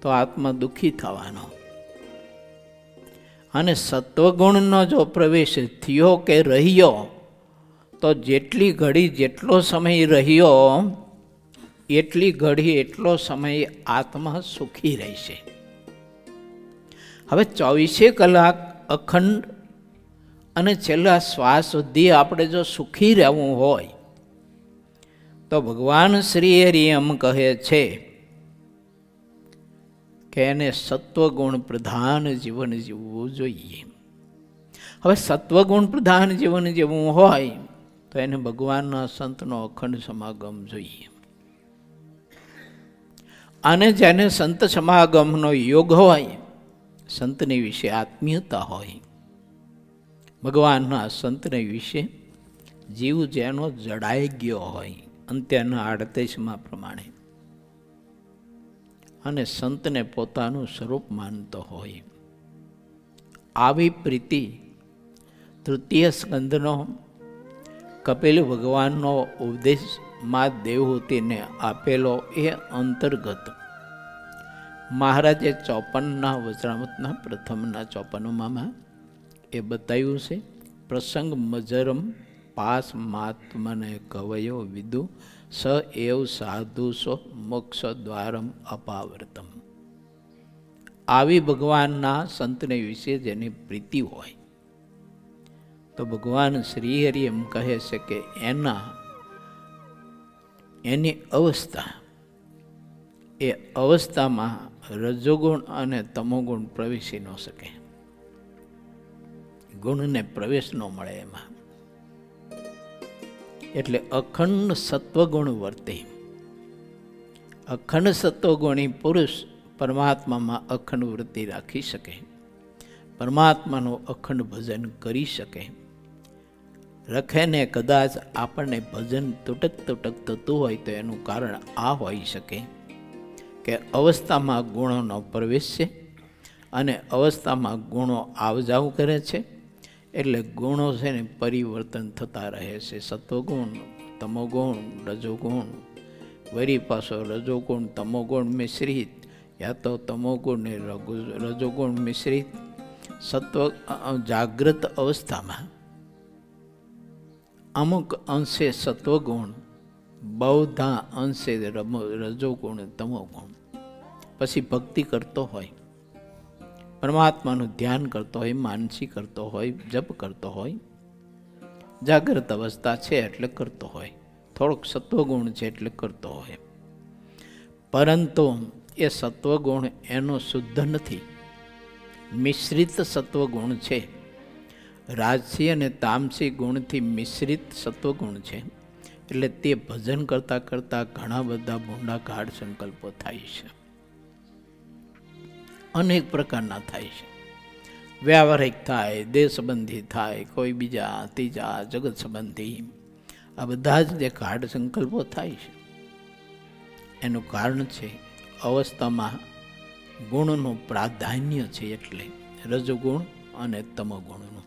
તો આત્મા દુઃખી થવાનો, અને સત્વગુણનો જો પ્રવેશ થયો કે રહ્યો તો જેટલી ઘડી જેટલો સમય રહ્યો એટલી ઘડી એટલો સમય આત્મા સુખી રહેશે. હવે 24 કલાક અખંડ અને છેલ્લા શ્વાસ સુધી આપણે જો સુખી રહેવું હોય તો ભગવાન શ્રી હરિ એમ કહે છે કે એને સત્વગુણ પ્રધાન જીવન જીવવું જોઈએ. હવે સત્વગુણ પ્રધાન જીવન જીવવું હોય તો એને ભગવાનના સંતનો અખંડ સમાગમ જોઈએ. અને જેને સંત સમાગમનો યોગ હોય, સંતની વિશે આત્મીયતા હોય, ભગવાનના સંતને વિશે જીવ જેનો જડાઈ ગયો હોય અંત્યના 38 પ્રમાણે, અને સંતને પોતાનું સ્વરૂપ માનતો હોય, આવી પ્રીતિ તૃતીય સ્કંદનો કપિલ ભગવાનનો ઉપદેશમાં દેવહૂતિને આપેલો એ અંતર્ગત મહારાજે 54ના વચનામૃતના પ્રથમના 54માં એ બતાવ્યું છે. પ્રસંગ મજરમ પાસ મહાત્મને કવયો વિદુ સ એવ સાધુ સો મોક્ષ દ્વારમ અપાવર્તમ. આવી ભગવાનના સંતને વિશે જેની પ્રીતિ હોય તો ભગવાન શ્રી હરિ એમ કહે છે કે એની અવસ્થા, એ અવસ્થામાં રજોગુણ અને તમોગુણ પ્રવેશી ન શકે, ગુણને પ્રવેશ ન મળે એમાં. એટલે અખંડ સત્વગુણ વર્તે. અખંડ સત્વગુણી પુરુષ પરમાત્મામાં અખંડ વૃત્તિ રાખી શકે, પરમાત્માનું અખંડ ભજન કરી શકે. રખે ને કદાચ આપણને ભજન તૂટક થતું હોય તો એનું કારણ આ હોઈ શકે કે અવસ્થામાં ગુણોનો પ્રવેશ છે અને અવસ્થામાં ગુણો આવજાવ કરે છે, એટલે ગુણો છે ને પરિવર્તન થતા રહે છે. સત્વગુણ, તમોગુણ, રજોગુણ, વળી પાછો રજોગુણ તમોગુણ મિશ્રિત, યા તો તમોગુણ ને રજોગુણ મિશ્રિત. જાગ્રત અવસ્થામાં અમુક અંશે સત્વગુણ, બહુધા અંશે રજોગુણ, તમોગુણ. પછી ભક્તિ કરતો હોય, પરમાત્માનું ધ્યાન કરતો હોય, માનસી કરતો હોય, જપ કરતો હોય, જાગ્રત અવસ્થા છે એટલે કરતો હોય, થોડોક સત્વગુણ છે એટલે કરતો હોય, પરંતુ એ સત્વગુણ એનો શુદ્ધ નથી, મિશ્રિત સત્વગુણ છે. રાજસી અને તામસી ગુણથી મિશ્રિત સત્વગુણ છે. એટલે તે ભજન કરતાં કરતાં ઘણા બધા ભૂંડા ગાઢ સંકલ્પો થાય છે, અનેક પ્રકારના થાય છે. વ્યાવહારિક થાય, દેહ સંબંધી થાય, કોઈ બીજા ત્રીજા જગત સંબંધી, આ બધા જ જે ગાઢ સંકલ્પો થાય છે એનું કારણ છે અવસ્થામાં ગુણનું પ્રાધાન્ય છે, એટલે રજોગુણ અને તમોગુણનું.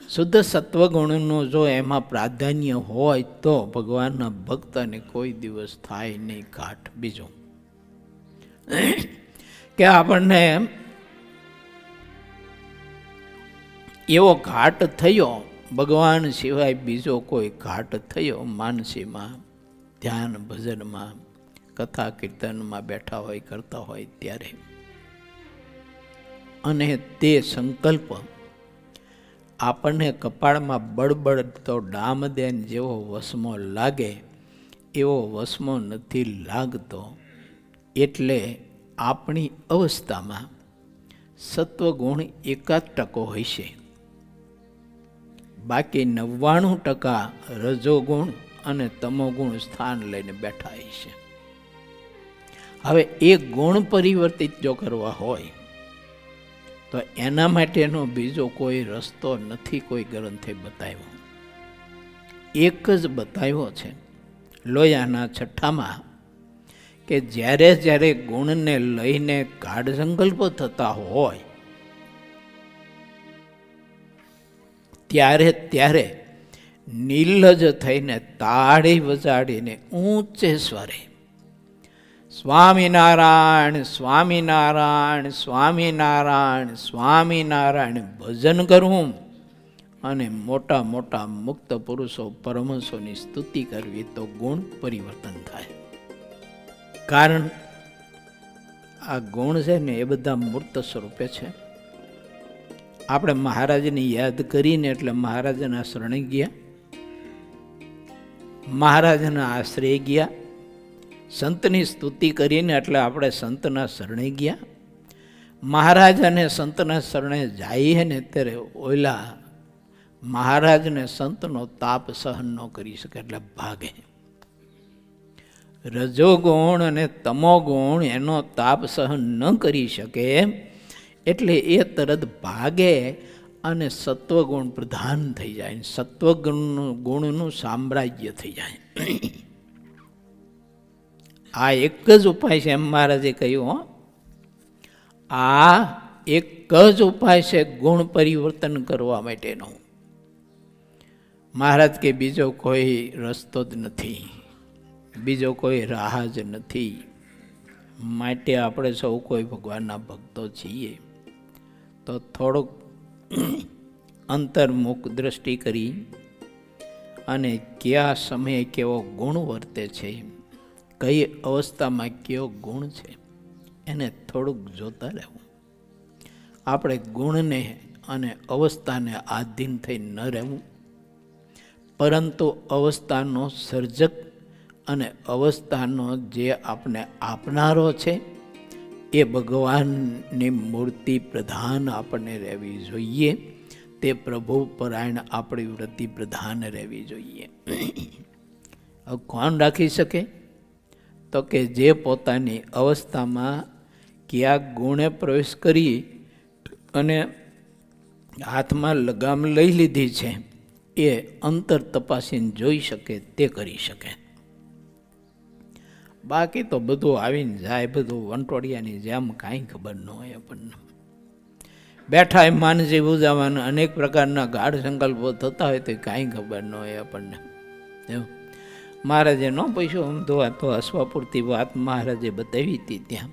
શુદ્ધ સત્વગુણનું જો એમાં પ્રાધાન્ય હોય તો ભગવાનના ભક્તને કોઈ દિવસ થાય નહીં ઘાટ. બીજું કે આપણને એવો ઘાટ થયો, ભગવાન સિવાય બીજો કોઈ ઘાટ થયો, માનસીમાં, ધ્યાન ભજનમાં, કથા કીર્તનમાં બેઠા હોય, કરતા હોય ત્યારે, અને તે સંકલ્પ આપણને કપાળમાં બળબડતો ડામદેન જેવો વસમો લાગે એવો વસમો નથી લાગતો. એટલે આપણી અવસ્થામાં સત્વગુણ 1% હશે, બાકી 99% રજોગુણ અને તમોગુણ સ્થાન લઈને બેઠા હશે. હવે એ ગુણ પરિવર્તિત જો કરવા હોય તો એના માટેનો બીજો કોઈ રસ્તો નથી કોઈ ગ્રંથે બતાવ્યો. એક જ બતાવ્યો છે લોયાના છઠ્ઠામાં કે જ્યારે જ્યારે ગુણને લઈને ગાઢ સંકલ્પો થતા હોય ત્યારે ત્યારે નિર્લજ થઈને તાળી વજાડીને ઊંચે સ્વરે સ્વામિનારાયણ સ્વામિનારાયણ સ્વામિનારાયણ સ્વામિનારાયણ ભજન કરવું અને મોટા મોટા મુક્ત પુરુષો પરમહંસોની સ્તુતિ કરવી તો ગુણ પરિવર્તન થાય. કારણ આ ગુણ છે ને એ બધા મૂર્ત સ્વરૂપે છે. આપણે મહારાજને યાદ કરીને એટલે મહારાજના શરણે ગયા, મહારાજના આશ્રય ગયા, સંતની સ્તુતિ કરીને એટલે આપણે સંતના શરણે ગયા. મહારાજ અને સંતના શરણે જઈએ ને ત્યારે ઓલા મહારાજને સંતનો તાપ સહન ન કરી શકે એટલે ભાગે. રજોગુણ અને તમોગુણ એનો તાપ સહન ન કરી શકે એટલે એ તરત ભાગે અને સત્વગુણ પ્રધાન થઈ જાય, સત્વગુણનું સામ્રાજ્ય થઈ જાય. આ એક જ ઉપાય છે એમ મહારાજે કહ્યું. આ એક જ ઉપાય છે ગુણ પરિવર્તન કરવા માટેનો. મહારાજ કે બીજો કોઈ રસ્તો જ નથી, બીજો કોઈ રાહ જ નથી. માટે આપણે સૌ કોઈ ભગવાનના ભક્તો છીએ તો થોડુંક અંતર્મુખ દ્રષ્ટિ કરી અને કયા સમયે કેવો ગુણ વર્તે છે, કઈ અવસ્થામાં કયો ગુણ છે એને થોડુંક જોતા રહેવું. આપણે ગુણને અને અવસ્થાને આધીન થઈ ન રહેવું, પરંતુ અવસ્થાનો સર્જક અને અવસ્થાનો જે આપણે આપનારો છે એ ભગવાનની મૂર્તિ પ્રધાન આપણને રહેવી જોઈએ. તે પ્રભુ પરાયણ આપણી વૃત્તિ પ્રધાન રહેવી જોઈએ. કોણ રાખી શકે? તો કે જે પોતાની અવસ્થામાં કયા ગુણે પ્રવેશ કરી અને હાથમાં લગામ લઈ લીધી છે એ અંતર તપાસીને જોઈ શકે તે કરી શકે. બાકી તો બધું આવીને જાય, બધું વંટોળિયાની જેમ કાંઈ ખબર ન હોય આપણને. બેઠા એ માનસી ઉજાવાના અનેક પ્રકારના ગાઢ સંકલ્પો થતા હોય તો કાંઈ ખબર ન હોય આપણને. મહારાજે ન પૂછ્યું, આમ તો આ તો હસવા પૂરતી વાત મહારાજે બતાવી હતી. ત્યાં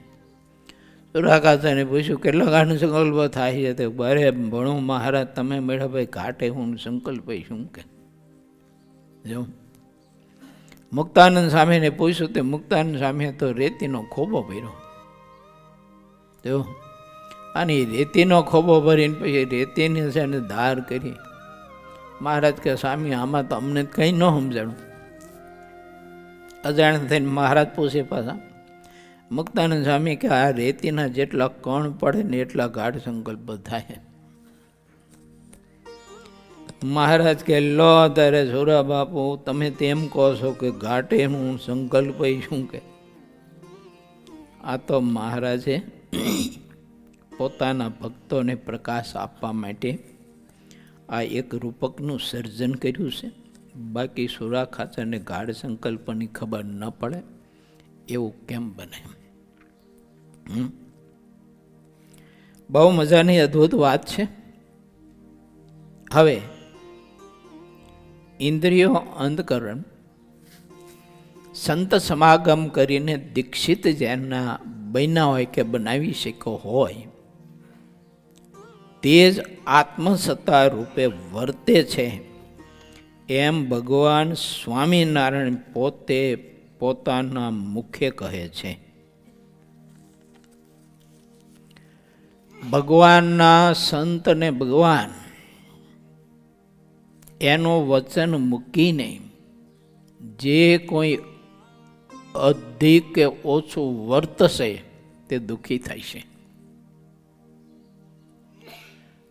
સુરાકાચાને પૂછ્યું કેટલા ગાઢ સંકલ્પો થાય છે? તો બરે ભણું મહારાજ તમે મેળા ભાઈ ઘાટે હું સંકલ્પ શું કે જો. મુક્તાનંદ સ્વામીને પૂછ્યું તે મુક્તાનંદ સ્વામીએ તો રેતીનો ખોબો ભર્યો જો, અને રેતીનો ખોબો ભરીને પછી રેતીને છે ને ધાર કરી. મહારાજ કે સ્વામી આમાં તો અમને કંઈ ન સમજાણું. અજાણ થઈને મહારાજ પૂછે પાછા. મુક્તાનંદ સ્વામી કે આ રેતીના જેટલા કણ પડે ને એટલા ગાઢ સંકલ્પ થાય. મહારાજ કે લો તારે સુરા બાપુ તમે તેમ કહો છો કે ઘાટે હું સંકલ્પ શું કે? આ તો મહારાજે પોતાના ભક્તોને પ્રકાશ આપવા માટે આ એક રૂપકનું સર્જન કર્યું છે. બાકી સુરા ખાચરને ગાઢ સંકલ્પની ખબર ન પડે એવું કેમ બને? બહુ મજાની અદ્ભુત વાત છે. હવે ઇન્દ્રિયો અંતકરણ સંત સમાગમ કરીને દીક્ષિત જેના બન્યા હોય કે બનાવી શક્યો હોય તે જ આત્મસત્તા રૂપે વર્તે છે એમ ભગવાન સ્વામિનારાયણ પોતે પોતાના મુખે કહે છે. ભગવાનના સંતને ભગવાન એનું વચન મૂકીને જે કોઈ અધિક કે ઓછું વર્તશે તે દુઃખી થાય છે.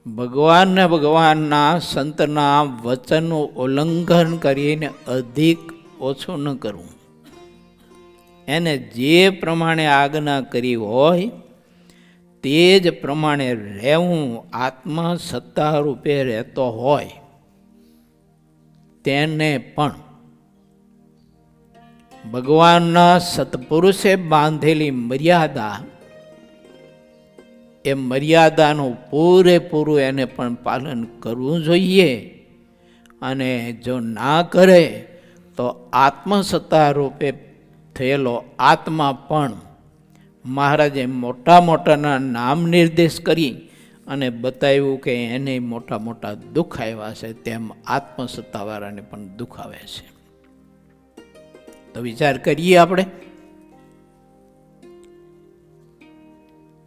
ભગવાનને ભગવાનના સંતના વચનનું ઉલ્લંઘન કરીને અધિક ઓછું ન કરવું. એને જે પ્રમાણે આજ્ઞા કરી હોય તે જ પ્રમાણે રહેવું. આત્મા સત્તા રૂપે રહેતો હોય તેને પણ ભગવાનના સત્પુરુષે બાંધેલી મર્યાદા, એ મર્યાદાનું પૂરેપૂરું એને પણ પાલન કરવું જોઈએ. અને જો ના કરે તો આત્મસત્તા રૂપે થયેલો આત્મા પણ મહારાજે મોટા મોટાના નામ નિર્દેશ કરી અને બતાવ્યું કે એને મોટા મોટા દુઃખ આવ્યા છે, તેમ આત્મસત્તાવાળાને પણ દુઃખ આવે છે. તો વિચાર કરીએ આપણે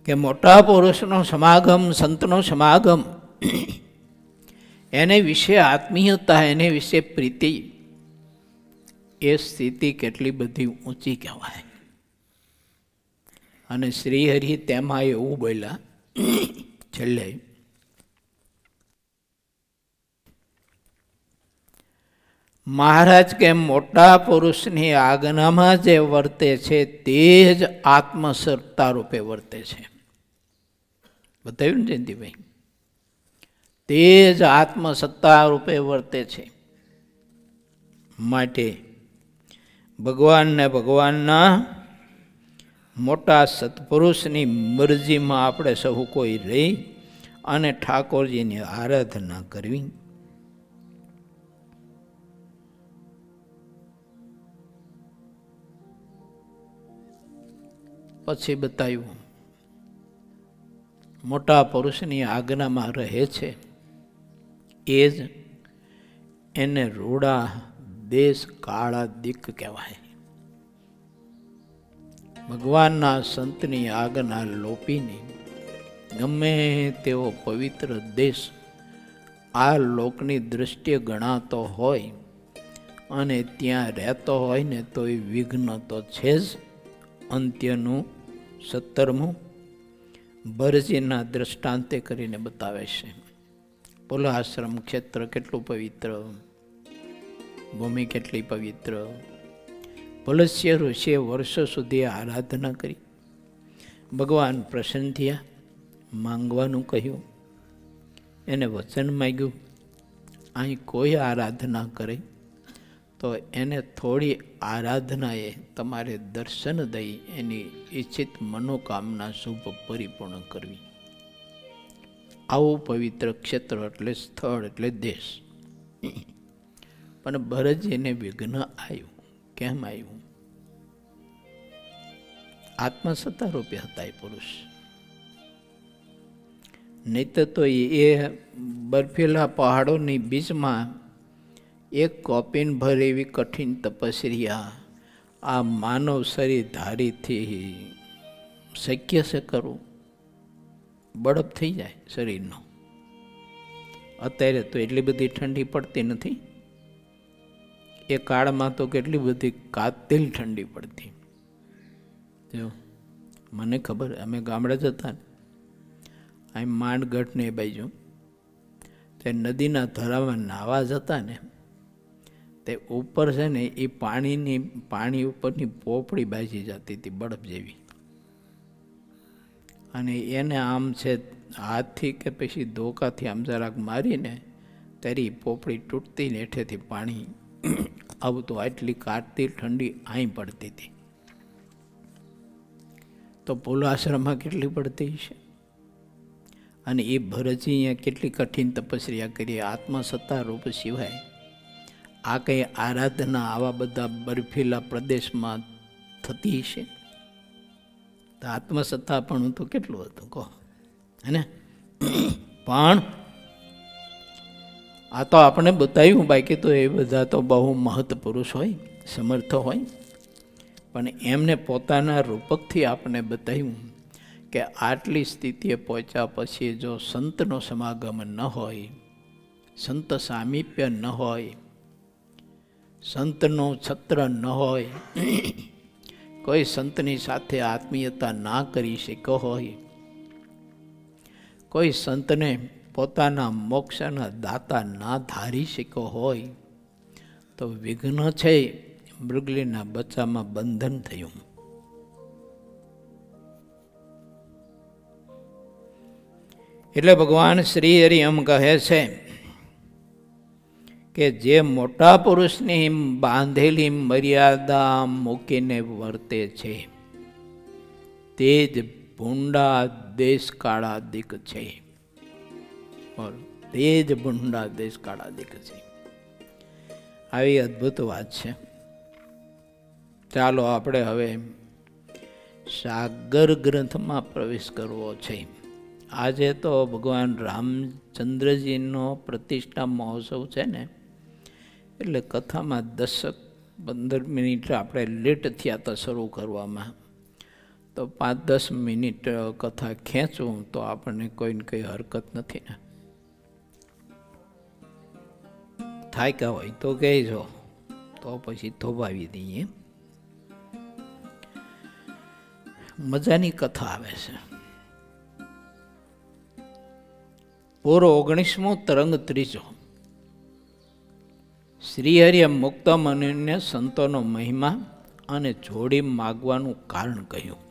કે મોટા પુરુષનો સમાગમ, સંતનો સમાગમ, એને વિશે આત્મીયતા, એને વિશે પ્રીતિ, એ સ્થિતિ કેટલી બધી ઊંચી કહેવાય. અને શ્રીહરિ તેમાં એવું બોલ્યા છેલ્લે, મહારાજ કે મોટા પુરુષની આજ્ઞામાં જે વર્તે છે તે જ આત્મસત્તા રૂપે વર્તે છે. બતાવ્યું ને જયંતિભાઈ? તે જ આત્મસત્તા રૂપે વર્તે છે. માટે ભગવાનને ભગવાનના મોટા સત્પુરુષની મરજીમાં આપણે સહુ કોઈ રહી અને ઠાકોરજીની આરાધના કરવી. પછી બતાવ્યું મોટા પુરુષની આજ્ઞામાં રહે છે એ જ એને રૂડા દેશ કાળા દિક કહેવાય. ભગવાનના સંતની આજ્ઞા લોપીને ગમે તેવો પવિત્ર દેશ આ લોકની દૃષ્ટિએ ગણાતો હોય અને ત્યાં રહેતો હોય ને તો એ વિઘ્ન તો છે જ. અંત્યનું 17મું ભરજીના દ્રષ્ટાંતે કરીને બતાવે છે. બોલો આશ્રમ ક્ષેત્ર કેટલું પવિત્ર, ભૂમિ કેટલી પવિત્ર. પુલસ્ય ઋષિએ વર્ષો સુધી આરાધના કરી. ભગવાન પ્રસન્ન થયા, માંગવાનું કહ્યું, એને વચન માંગ્યું અહીં કોઈ આરાધના કરે તો એને થોડી આરાધનાએ તમારે દર્શન દઈ એની ઈચ્છિત મનોકામના શુભ પરિપૂર્ણ કરવી. આવું પવિત્ર ક્ષેત્ર એટલે સ્થળ એટલે દેશ. પણ ભરતજીને વિઘ્ન આવ્યું. કેમ આવ્યું? આત્મસત્તા રૂપે હતા એ પુરુષ. નહીં તો એ બર્ફીલા પહાડોની બીચમાં એક કોપીન ભર એવી કઠિન તપસ્યા આ માનવ શરીર ધારીથી શક્ય છે કરવું? બળફ થઈ જાય શરીરનો. અત્યારે તો એટલી બધી ઠંડી પડતી નથી. એ કાળમાં તો કેટલી બધી કાતિલ ઠંડી પડતી. જો મને ખબર, અમે ગામડે જતા ને અહીં માંડગઢ ને એ બાજુ તે નદીના ધરામાં નાહવા જતા ને તે ઉપર છે ને એ પાણી ઉપરની પોપડી બાજી જતી હતી બરફ જેવી. અને એને આમ છે હાથથી કે પછી ધોકાથી આમ જરાક મારીને ત્યારે પોપડી તૂટતી ને હેઠેથી પાણી આવતું. આટલી કાઢતી ઠંડી અહીં પડતી હતી. તો પોલો આશ્રમમાં કેટલી પડતી છે. અને એ ભરતજી અહીંયા કેટલી કઠિન તપસ્યા કરી. આત્મસત્તા રૂપ સિવાય આ કંઈ આરાધના આવા બધા બર્ફીલા પ્રદેશમાં થતી છે? તો આત્મસત્તા પણ તો કેટલું હતું કહો, હે ને? પણ આ તો આપણે બતાવ્યું, બાકી તો એ બધા તો બહુ મહત પુરુષ હોય, સમર્થ હોય. પણ એમને પોતાના રૂપકથી આપણે બતાવ્યું કે આટલી સ્થિતિએ પહોંચ્યા પછી જો સંતનો સમાગમ ન હોય સંત સામીપ્ય ન હોય, સંતનો છત્ર ન હોય, કોઈ સંતની સાથે આત્મીયતા ના કરી શક્યો હોય, કોઈ સંતને પોતાના મોક્ષના દાતા ના ધારી શક્યો હોય, તો વિઘ્ન છે મૃગલીના બચ્ચામાં બંધન થયું. એટલે ભગવાન શ્રી હરિ એમ કહે છે કે જે મોટા પુરુષની બાંધેલી મર્યાદા મૂકીને વર્તે છે તે જ ભૂંડા દેશકાળાદિક છે. તે જ ભૂંડા દેશકાળાદિક છે. આવી અદ્ભુત વાત છે. ચાલો આપણે હવે સાગર ગ્રંથમાં પ્રવેશ કરવો છે. આજે તો ભગવાન રામચંદ્રજીનો પ્રતિષ્ઠા મહોત્સવ છે ને, એટલે કથામાં 10-15 મિનિટ આપણે લેટ થયા હતા શરૂ કરવામાં, તો 5-10 મિનિટ કથા ખેંચવું તો આપણને કોઈને કંઈ હરકત નથી ને. થાક્યા હોય તો કહેજો, તો પછી થોભાવી દઈએ. મજાની કથા આવે છે. પૂરો 19મો તરંગ 3. શ્રીહરિએ મુક્ત મનુને સંતોનો મહિમા અને જોડી માગવાનું કારણ કહ્યું.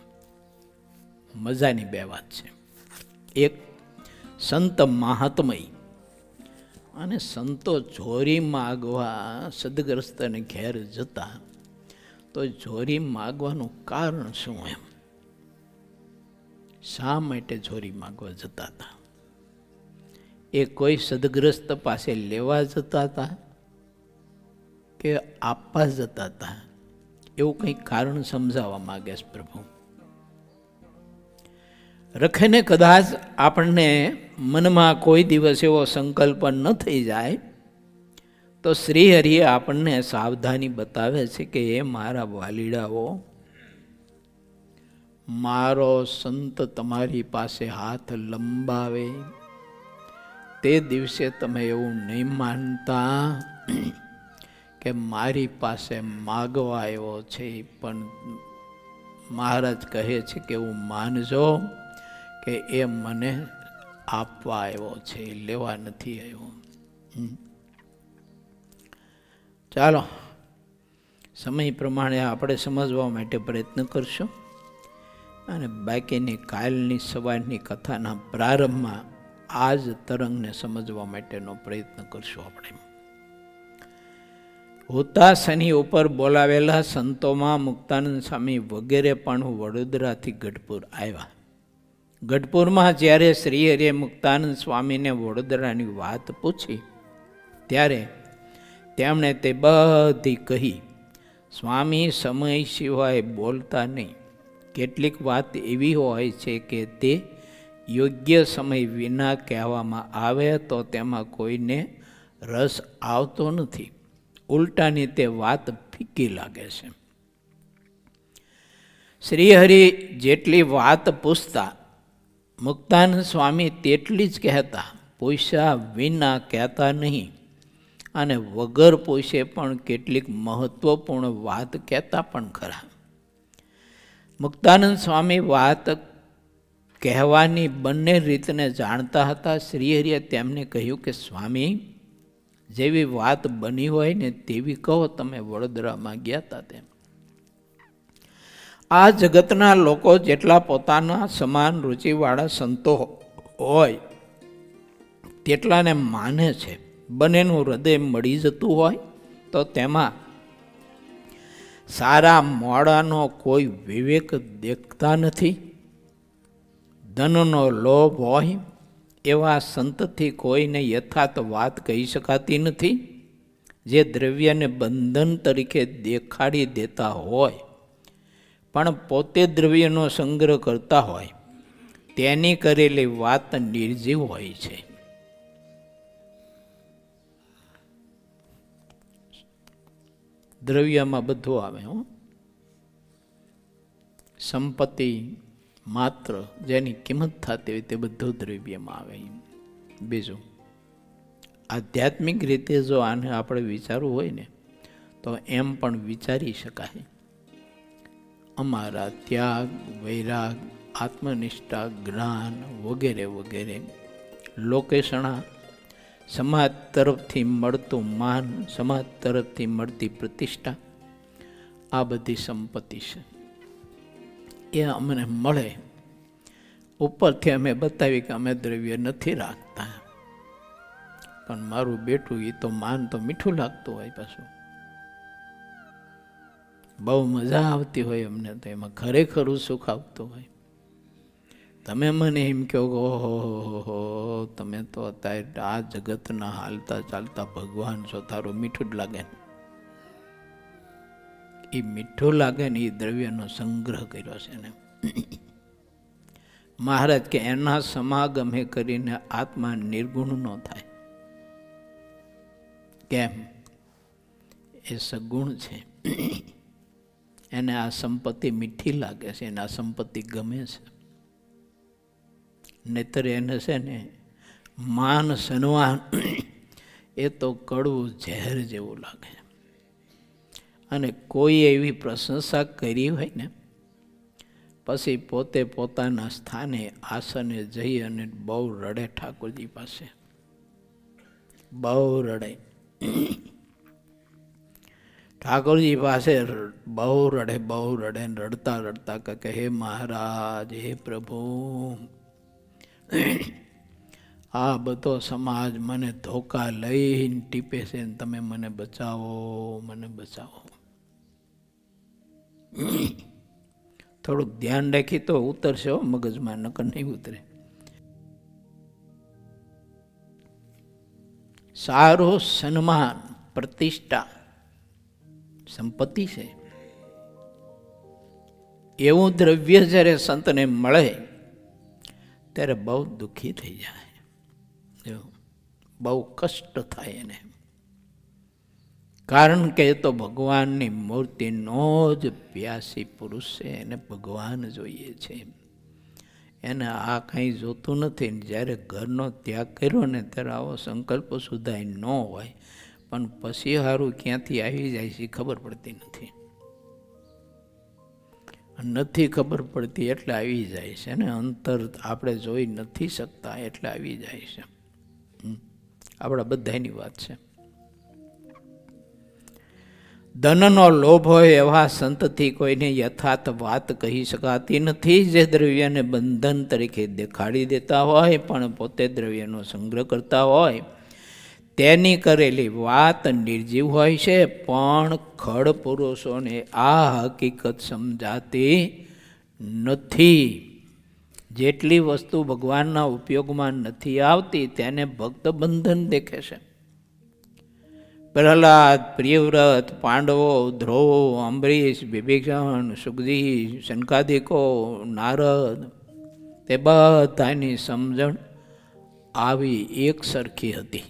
મજાની 2 વાત છે. એક, સંત મહાત્મય અને સંતો જોરી માગવા સદગ્રસ્તને ઘેર જતા, તો જોરી માગવાનું કારણ શું? એમ શા માટે જોરી માગવા જતા હતા? એ કોઈ સદગ્રસ્ત પાસે લેવા જતા હતા કે આપવા જતા હતા? એવું કંઈક કારણ સમજાવવા માગે છે પ્રભુ. રખેને કદાચ આપણને મનમાં કોઈ દિવસ એવો સંકલ્પ ન થઈ જાય તો શ્રી હરિએ આપણને સાવધાની બતાવે છે કે એ મારા વાલીડાઓ, મારો સંત તમારી પાસે હાથ લંબાવે તે દિવસે તમે એવું નહીં માનતા કે મારી પાસે માગવા આવ્યો છે, પણ મહારાજ કહે છે કે એવું માનજો કે એ મને આપવા આવ્યો છે, લેવા નથી આવ્યો. ચાલો, સમય પ્રમાણે આપણે સમજવા માટે પ્રયત્ન કરશું અને બાકીની કાલની સવારની કથાના પ્રારંભમાં આ જ તરંગને સમજવા માટેનો પ્રયત્ન કરશું. આપણે હોતાશની ઉપર બોલાવેલા સંતોમાં મુક્તાનંદ સ્વામી વગેરે પણ વડોદરાથી ગઢપુર આવ્યા. ગઢપુરમાં જ્યારે શ્રી હરિએ મુક્તાનંદ સ્વામીને વડોદરાની વાત પૂછી ત્યારે તેમણે તે બધી કહી. સ્વામી સમય સિવાય બોલતા નહીં. કેટલીક વાત એવી હોય છે કે તે યોગ્ય સમય વિના કહેવામાં આવે તો તેમાં કોઈને રસ આવતો નથી. ઉલટાની તે વાત ફીકી લાગે છે. શ્રીહરિ જેટલી વાત પૂછતા મુક્તાનંદ સ્વામી તેટલી જ કહેતા. પૂછ્યા વિના કહેતા નહીં અને વગર પૂછે પણ કેટલીક મહત્વપૂર્ણ વાત કહેતા પણ ખરા. મુક્તાનંદ સ્વામી વાત કહેવાની બંને રીતને જાણતા હતા. શ્રીહરિએ તેમને કહ્યું કે સ્વામી, જેવી વાત બની હોય ને તેવી કહો. તમે વડોદરામાં ગયા હતા તેમ. આ જગતના લોકો જેટલા પોતાના સમાન રુચિવાળા સંતો હોય તેટલાને માને છે. બંનેનું હૃદય મળી જતું હોય તો તેમાં સારા મોડાનો કોઈ વિવેક દેખતા નથી. ધનનો લોભ હોય એવા સંતથી કોઈને યથાર્થ વાત કહી શકાતી નથી. જે દ્રવ્યને બંધન તરીકે દેખાડી દેતા હોય પણ પોતે દ્રવ્યનો સંગ્રહ કરતા હોય તેની કરેલી વાત નિર્જીવ હોય છે. દ્રવ્યમાં બધું આવે. સંપત્તિ માત્ર જેની કિંમત થતી હોય તે બધું દ્રવ્યમાં આવે. બીજું આધ્યાત્મિક રીતે જો આને આપણે વિચારવું હોય ને તો એમ પણ વિચારી શકાય. અમારા ત્યાગ, વૈરાગ, આત્મનિષ્ઠા, જ્ઞાન વગેરે વગેરે, લોકેશણા, સમાજ તરફથી મળતું માન, સમાજ તરફથી મળતી પ્રતિષ્ઠા, આ બધી સંપત્તિ છે. એ અમને મળે. ઉપરથી અમે બતાવી કે અમે દ્રવ્ય નથી રાખતા, પણ મારું બેટું એ તો માન તો મીઠું લાગતું હોય, પાછું બહુ મજા આવતી હોય અમને તો, એમાં ખરેખરું સુખ આવતું હોય. તમે મને એમ કહો કે ઓહો તમે તો અત્યારે આ જગતના હાલતા ચાલતા ભગવાન છો, તારું મીઠું જ લાગે ને. એ મીઠું લાગે ને એ દ્રવ્યનો સંગ્રહ કર્યો છે ને. મહારાજ કે એના સમાગમે કરીને આત્મા નિર્ગુણ ન થાય. કેમ? એ સગુણ છે. એને આ સંપત્તિ મીઠી લાગે છે, એને આ સંપત્તિ ગમે છે. નહીતર એને છે ને માન સન્માન એ તો કડવું ઝેર જેવું લાગે. અને કોઈ એવી પ્રશંસા કરી હોય ને પછી પોતે પોતાના સ્થાને આસને જઈ અને બહુ રડે ઠાકોરજી પાસે, બહુ રડે. ઠાકોરજી પાસે બહુ રડે, બહુ રડે. રડતા રડતા કહે હે મહારાજ, હે પ્રભુ, આ બધો સમાજ મને ધોકા લઈને ટીપે છે ને તમે મને બચાવો, મને બચાવો. થોડુંક ધ્યાન રાખી તો ઉતરશે મગજમાં, નકર નહીં ઉતરે. સારું સન્માન, પ્રતિષ્ઠા, સંપત્તિ છે. એવું દ્રવ્ય જ્યારે સંતને મળે ત્યારે બહુ દુઃખી થઈ જાય, બહુ કષ્ટ થાય એને. કારણ કે એ તો ભગવાનની મૂર્તિનો જ પ્યાસી પુરુષ છે, એને ભગવાન જોઈએ છે. એને આ કંઈ જોતું નથી. જ્યારે ઘરનો ત્યાગ કર્યો ને ત્યારે આવો સંકલ્પ સુધાય ન હોય, પણ પછી સારું ક્યાંથી આવી જાય છે ખબર પડતી નથી. નથી ખબર પડતી એટલે આવી જાય છે ને. અંતર આપણે જોઈ નથી શકતા એટલે આવી જાય છે. આપણા બધાની વાત છે. ધનનો લોભ હોય એવા સંતથી કોઈને યથાર્થ વાત કહી શકાતી નથી. જે દ્રવ્યને બંધન તરીકે દેખાડી દેતા હોય પણ પોતે દ્રવ્યનો સંગ્રહ કરતા હોય તેની કરેલી વાત નિર્જીવ હોય છે. પણ ખડ પુરુષોને આ હકીકત સમજાતી નથી. જેટલી વસ્તુ ભગવાનના ઉપયોગમાં નથી આવતી તેને ભક્ત બંધન દેખે છે. પ્રહલાદ, પ્રિયવ્રત, પાંડવો, ધ્રુવ, અંબરીશ, વિભીષણ, સુખજી, શનકાદિકો, નારદ, તે બધાની સમજણ આવી એક સરખી હતી.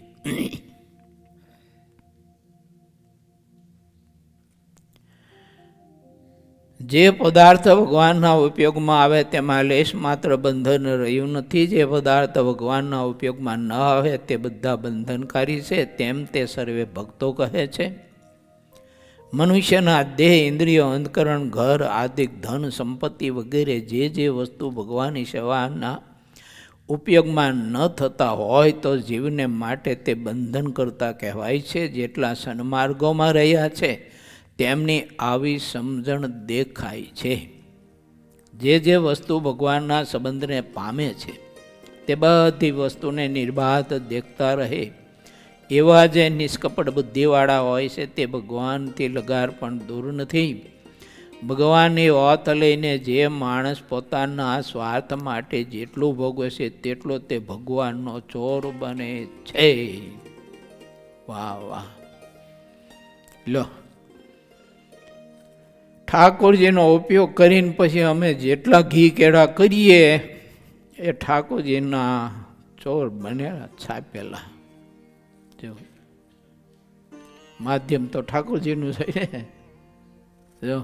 જે પદાર્થ ભગવાનના ઉપયોગમાં આવે તેમાં લેશ માત્ર બંધન રહ્યું નથી. જે પદાર્થ ભગવાનના ઉપયોગમાં ન આવે તે બધા બંધનકારી છે, તેમ તે સર્વે ભક્તો કહે છે. મનુષ્યના દેહ, ઇન્દ્રિયો, અંતકરણ, ઘર આદિ, ધન, સંપત્તિ વગેરે જે વસ્તુ ભગવાનની સેવાના ઉપયોગમાં ન થતા હોય તો જીવને માટે તે બંધન કરતા કહેવાય છે. જેટલા સન્માર્ગોમાં રહ્યા છે તેમની આવી સમજણ દેખાય છે. જે વસ્તુ ભગવાનના સંબંધને પામે છે તે બધી વસ્તુને નિર્બાધ દેખતા રહે એવા જે નિષ્કપટ બુદ્ધિવાળા હોય છે તે ભગવાનથી લગાર પણ દૂર નથી. ભગવાનની ઓત લઈને જે માણસ પોતાના સ્વાર્થ માટે જેટલું ભોગવે છે તેટલો તે ભગવાનનો ચોર બને છે. વાહ વાહ. લો, ઠાકોરજીનો ઉપયોગ કરીને પછી અમે જેટલા ઘી કેળા કરીએ એ ઠાકોરજીના ચોર બનેલા છાપેલા. જો માધ્યમ તો ઠાકોરજીનું છે. જો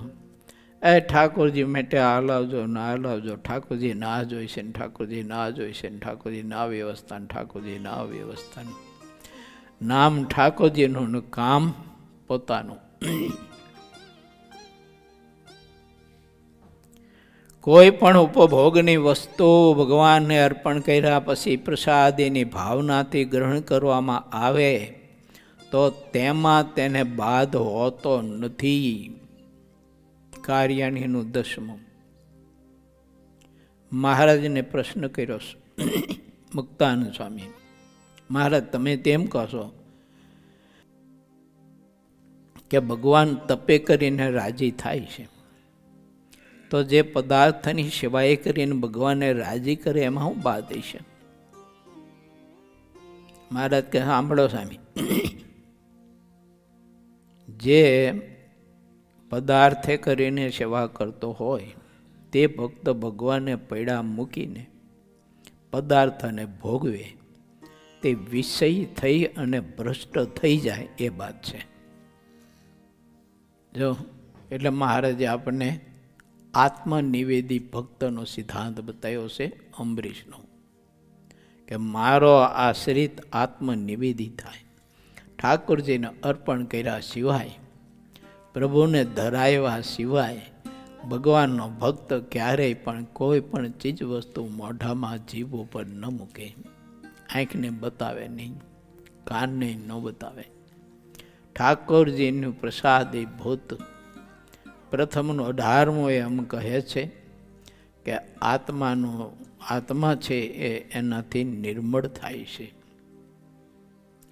એ ઠાકોરજી માટે આ હલાવજો ના હલાવજો, ઠાકોરજી ના જોઈશે ને ઠાકોરજી ના જોઈશે ને ઠાકોરજી ના વ્યવસ્થા ને ઠાકોરજી ના વ્યવસ્થા. નામ ઠાકોરજીનું ને કામ પોતાનું. કોઈ પણ ઉપભોગની વસ્તુ ભગવાનને અર્પણ કર્યા પછી પ્રસાદીની ભાવનાથી ગ્રહણ કરવામાં આવે તો તેમાં તેને બાદ હોતો નથી. કાર્યાણીનું 10મું. મહારાજને પ્રશ્ન કર્યો મુક્તાનંદ સ્વામી, મહારાજ તમે તેમ કહો છો કે ભગવાન તપે કરીને રાજી થાય છે, તો જે પદાર્થની સેવાએ કરીને ભગવાનને રાજી કરે એમાં હું બાદ છે? મહારાજ કે સાંભળો સ્વામી, જે પદાર્થે કરીને સેવા કરતો હોય તે ભક્ત ભગવાનને પૈડા મૂકીને પદાર્થને ભોગવે તે વિષય થઈ અને ભ્રષ્ટ થઈ જાય એ વાત છે. જો એટલે મહારાજે આપણને આત્મનિવેદી ભક્તનો સિદ્ધાંત બતાવ્યો છે અંબરીશનો, કે મારો આશ્રિત આત્મનિવેદી થાય, ઠાકોરજીને અર્પણ કર્યા સિવાય, પ્રભુને ધરાવ્યા સિવાય ભગવાનનો ભક્ત ક્યારેય પણ કોઈ પણ ચીજ વસ્તુ મોઢામાં જીભ ઉપર ન મૂકે, આંખને બતાવે નહીં, કાનને ન બતાવે. ઠાકોરજીનું પ્રસાદી ભૂત પ્રથમનો 18મું એમ કહે છે કે આત્મા છે એ એનાથી નિર્મળ થાય છે,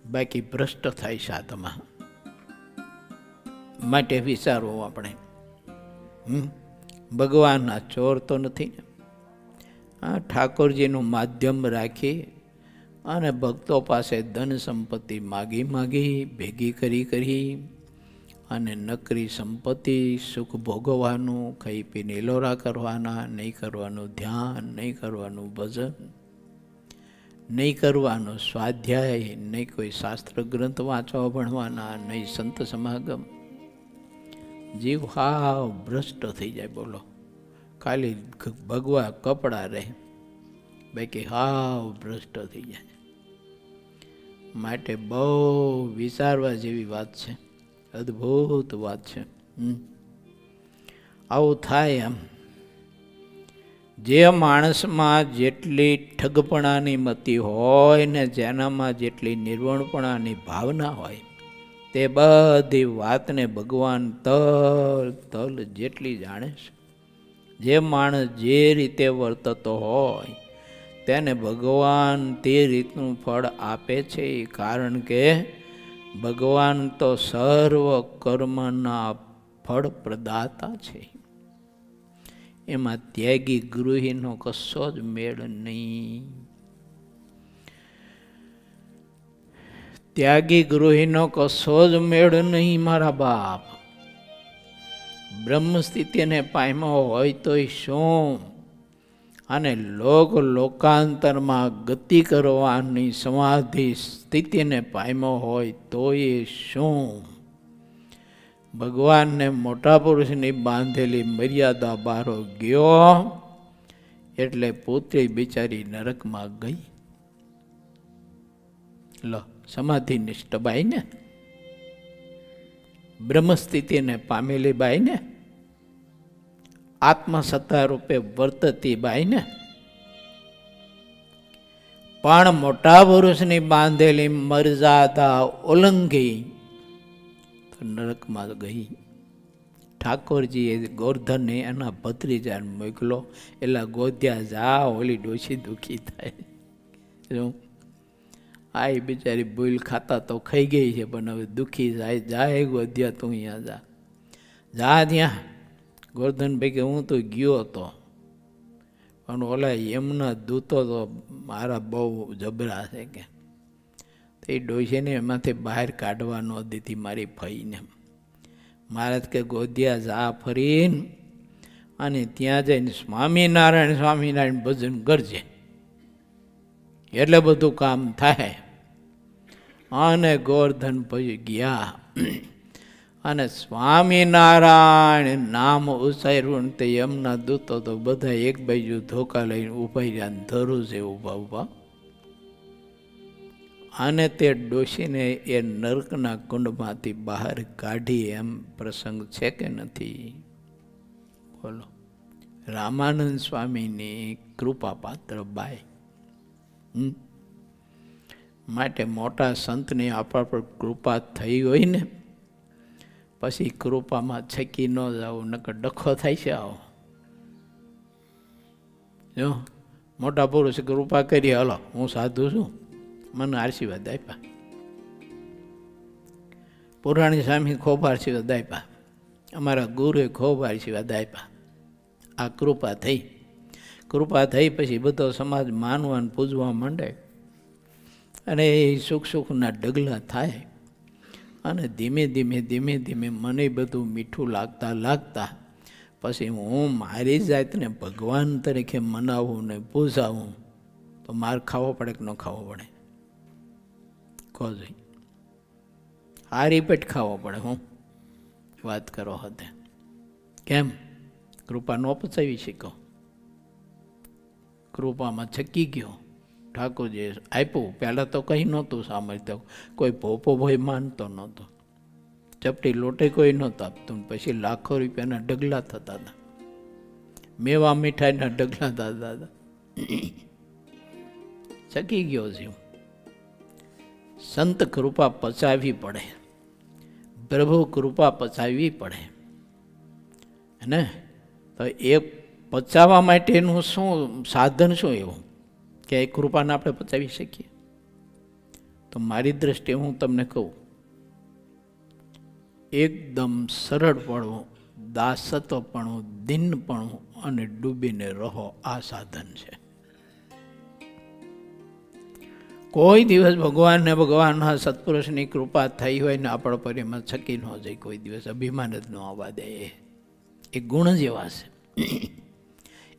બાકી ભ્રષ્ટ થાય છે આત્મા. માટે વિચારવું આપણે, ભગવાનના ચોર તો નથી ને. ઠાકોરજીનું માધ્યમ રાખી અને ભક્તો પાસે ધન સંપત્તિ માગી ભેગી કરી અને નકરી સંપત્તિ સુખ ભોગવવાનું, ખાઈ પીને લોરા કરવાના, નહીં કરવાનું ધ્યાન, નહીં કરવાનું ભજન, નહીં કરવાનું સ્વાધ્યાય, નહીં કોઈ શાસ્ત્ર ગ્રંથ વાંચવા ભણવાના, નહીં સંત સમાગમ. જીવ હાવ ભ્રષ્ટ થઈ જાય. બોલો, ખાલી ભગવા કપડા રહે, બાકી હાવ ભ્રષ્ટ થઈ જાય. માટે બહુ વિચારવા જેવી વાત છે, અદ્ભુત વાત છે. આવું થાય એમ. જે માણસમાં જેટલી ઠગપણાની મતિ હોય ને જેનામાં જેટલી નિર્વણપણાની ભાવના હોય તે બધી વાતને ભગવાન તલ જેટલી જાણે છે. જે માણસ જે રીતે વર્તતો હોય તેને ભગવાન તે રીતનું ફળ આપે છે, કારણ કે ભગવાન તો સર્વ કર્મના ફળ પ્રદાતા છે. એમાં ત્યાગી ગૃહીનો કશો જ મેળ નહીં. ત્યાગી ગૃહીનો કશો જ મેળ નહીં મારા બાપ. બ્રહ્મ સ્થિતિને પામ્યો હોય તોય શું, અને લોકાંતરમાં ગતિ કરવાની સમાધિ સ્થિતિને પામ્યો હોય તોય શું. ભગવાનને મોટા પુરુષની બાંધેલી મર્યાદા બારો ગયો એટલે પુત્રી બિચારી નરકમાં ગઈ. લો, સમાધિ નિષ્ઠ બાઈ ને, બ્રહ્મસ્થિતિને પામેલી બાઈ ને, આત્મસત્તા રૂપે વર્તતી બાઈ ને, પણ મોટા પુરુષની બાંધેલી મર્યાદા ઉલ્લંઘી તો નરકમાં ગઈ. ઠાકોરજીએ ગોરધનને એના ભત્રીજાને મોકલો, એટલે ગોધ્યા જા, ઓલી ડોશી દુખી થાય. આ બિચારી ભૂલ ખાતા તો ખાઈ ગઈ છે, પણ હવે દુખી જાય ગોધ્યા તું અહીંયા જા ત્યાં. ગોરધન ભાઈ કે હું તો ગયો હતો, પણ ઓલા એમના દૂતો તો મારા બહુ જબરા છે કે એ ડોશીને એમાંથી બહાર કાઢવા ન દીધી મારી ફઈને. મહારાજ કે ગોધ્યા જા ફરીને અને ત્યાં જઈને સ્વામિનારાયણ ભજન કરજે, એટલે બધું કામ થાય. અને ગોરધન પછી ગયા અને સ્વામિનારાયણ નામ ઉચ્ચાર્યું તે એમના દૂતો તો બધા એક બાજુ ધોકા લઈને ઉભા રહ્યા, ધરું છે ઉભા. આને તે ડોશીને એ નર્કના કુંડમાંથી બહાર કાઢી એમ પ્રસંગ છે કે નથી? બોલો. રામાનંદ સ્વામીની કૃપા પાત્ર બાઈ. માટે મોટા સંતની આપણા પર કૃપા થઈ હોય ને પછી કૃપામાં છકી ન જાવ, નકર ડખો થાય છે. આવો જો મોટા પુરુષ કૃપા કરી, હલો હું સાધુ છું, મને આશીર્વાદ આપ્યા. પુરાણી સ્વામી ખૂબ આશીર્વાદ આપ્યા, અમારા ગુરુએ ખૂબ આશીર્વાદ આપ્યા. આ કૃપા થઈ. કૃપા થઈ પછી બધો સમાજ માનવા અને પૂજવા માંડે અને એ સુખ સુખના ડગલા થાય. અને ધીમે ધીમે ધીમે ધીમે મને બધું મીઠું લાગતા લાગતા પછી હું મારી જાતને ભગવાન તરીકે મનાવું ને પૂજાવું તો માર ખાવો પડે કે ન ખાવો પડે? કહો જોઈ. હારી પેટ ખાવો પડે. હું વાત કરો હતે કેમ? કૃપા ન પચાવી શીખો. કૃપામાં છકી ગયો. ઠાકોરજીએ આપ્યું. પહેલાં તો કંઈ નહોતું સાંભળતો, કોઈ ભોપો ભોય માનતો નહોતો, ચપટી લોટે કોઈ નહોતું આપતું. પછી લાખો રૂપિયાના ડગલા થતા હતા, મેવા મીઠાઈના ડગલા થતા હતા. છકી ગયો છે. સંત કૃપા પચાવવી પડે, પ્રભુ કૃપા પચાવવી પડે ને. તો એ પચાવવા માટેનું શું સાધન, શું એવું કે એ કૃપાને આપણે પચાવી શકીએ? તો મારી દ્રષ્ટિએ હું તમને કહું, એકદમ સરળપણું, દાસત્વપણું, દિનપણું અને ડૂબીને રહો, આ સાધન છે. કોઈ દિવસ ભગવાનને ભગવાનના સત્પુરુષની કૃપા થઈ હોય ને આપણા પર એમાં છકી ન જાય, કોઈ દિવસ અભિમાન જ ન આવવા દે. એ ગુણ જેવા છે.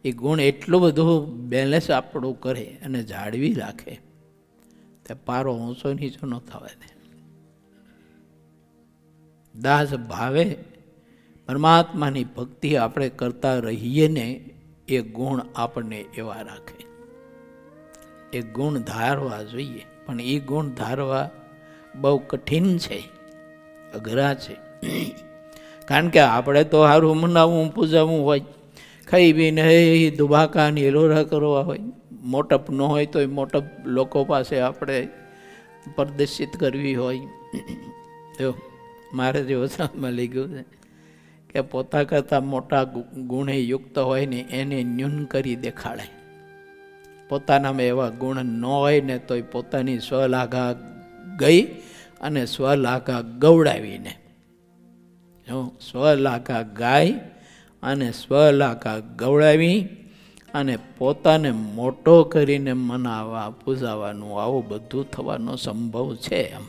એ ગુણ એટલું બધું બેલેન્સ આપણું કરે અને જાળવી રાખે, તે પારો ઊંચો નીચો ન થવા દે. દાસ ભાવે પરમાત્માની ભક્તિ આપણે કરતા રહીએ ને, એ ગુણ આપણને એવા રાખે. એ ગુણ ધારવા જોઈએ, પણ એ ગુણ ધારવા બહુ કઠિન છે, અઘરા છે. કારણ કે આપણે તો સારું મનાવવું પૂજાવવું હોય, ખાઈ પીને દુભાકા ને એલોરા કરવા હોય, મોટપ ન હોય તો મોટપ લોકો પાસે આપણે પ્રદર્શિત કરવી હોય. જો મારે જે વચનમાં લઈ ગયું છે કે પોતા કરતાં મોટા ગુણે યુક્ત હોય ને એને ન્યૂન કરી દેખાડે. પોતાનામાં એવા ગુણ ન હોય ને તોય પોતાની સ્વલાઘા ગઈ અને સ્વલાઘા ગવડાવીને, સ્વલાઘા ગાય અને સ્વલાઘા ગવડાવી અને પોતાને મોટો કરીને મનાવવા પૂજાવાનું, આવું બધું થવાનો સંભવ છે. એમ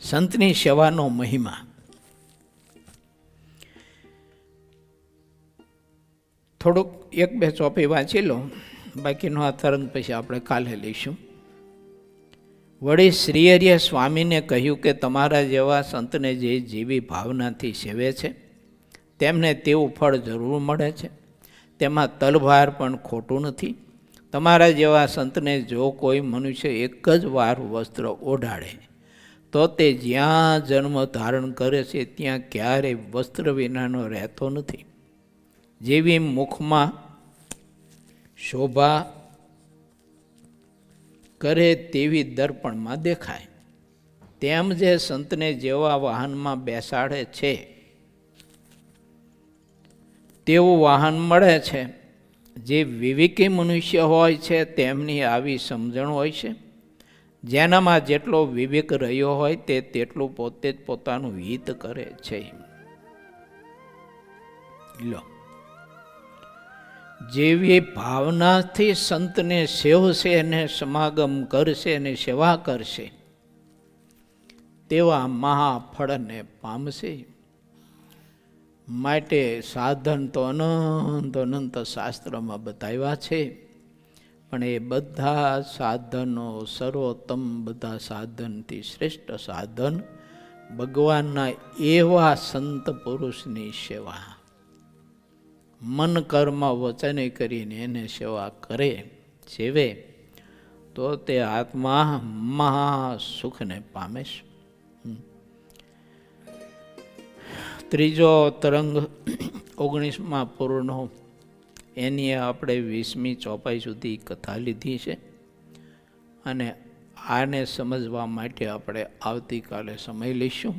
સંતની સેવાનો મહિમા. થોડુંક એક બે ચોપી વાંચી લો, બાકીનો આ તરંગ પછી આપણે કાલે લઈશું. વળી શ્રી હરિએ સ્વામીને કહ્યું કે તમારા જેવા સંતને જે જીવી ભાવનાથી સેવે છે તેમને તેવું ફળ જરૂર મળે છે, તેમાં તલભાર પણ ખોટું નથી. તમારા જેવા સંતને જો કોઈ મનુષ્ય એક જ વાર વસ્ત્ર ઓઢાડે તો તે જ્યાં જન્મ ધારણ કરે છે ત્યાં ક્યારેય વસ્ત્ર વિનાનો રહેતો નથી. જેવી મુખમાં શોભા કરે તેવી દર્પણમાં દેખાય, તેમ જે સંતને જેવા વાહનમાં બેસાડે છે તેવું વાહન મળે છે. જે વિવેકી મનુષ્ય હોય છે તેમની આવી સમજણ હોય છે. જેનામાં જેટલો વિવેક રહ્યો હોય તે તેટલું પોતે જ પોતાનું હિત કરે છે. લો, જેવી ભાવનાથી સંતને સેવશે અને સમાગમ કરશે અને સેવા કરશે તેવા મહાફળને પામશે. માટે સાધન તો અનંત અનંત શાસ્ત્રમાં બતાવ્યા છે, પણ એ બધા સાધનો સર્વોત્તમ, બધા સાધનથી શ્રેષ્ઠ સાધન ભગવાનના એવા સંત પુરુષની સેવા. મન કર્મ વચને કરીને એને સેવા કરે, સેવે તો તે આત્મા મહાસુખને પામે છે. ત્રીજો તરંગ 19મા પૂરનો, એની આપણે 20મી ચોપાઈ સુધી કથા લીધી છે અને આને સમજવા માટે આપણે આવતીકાલે સમય લઈશું.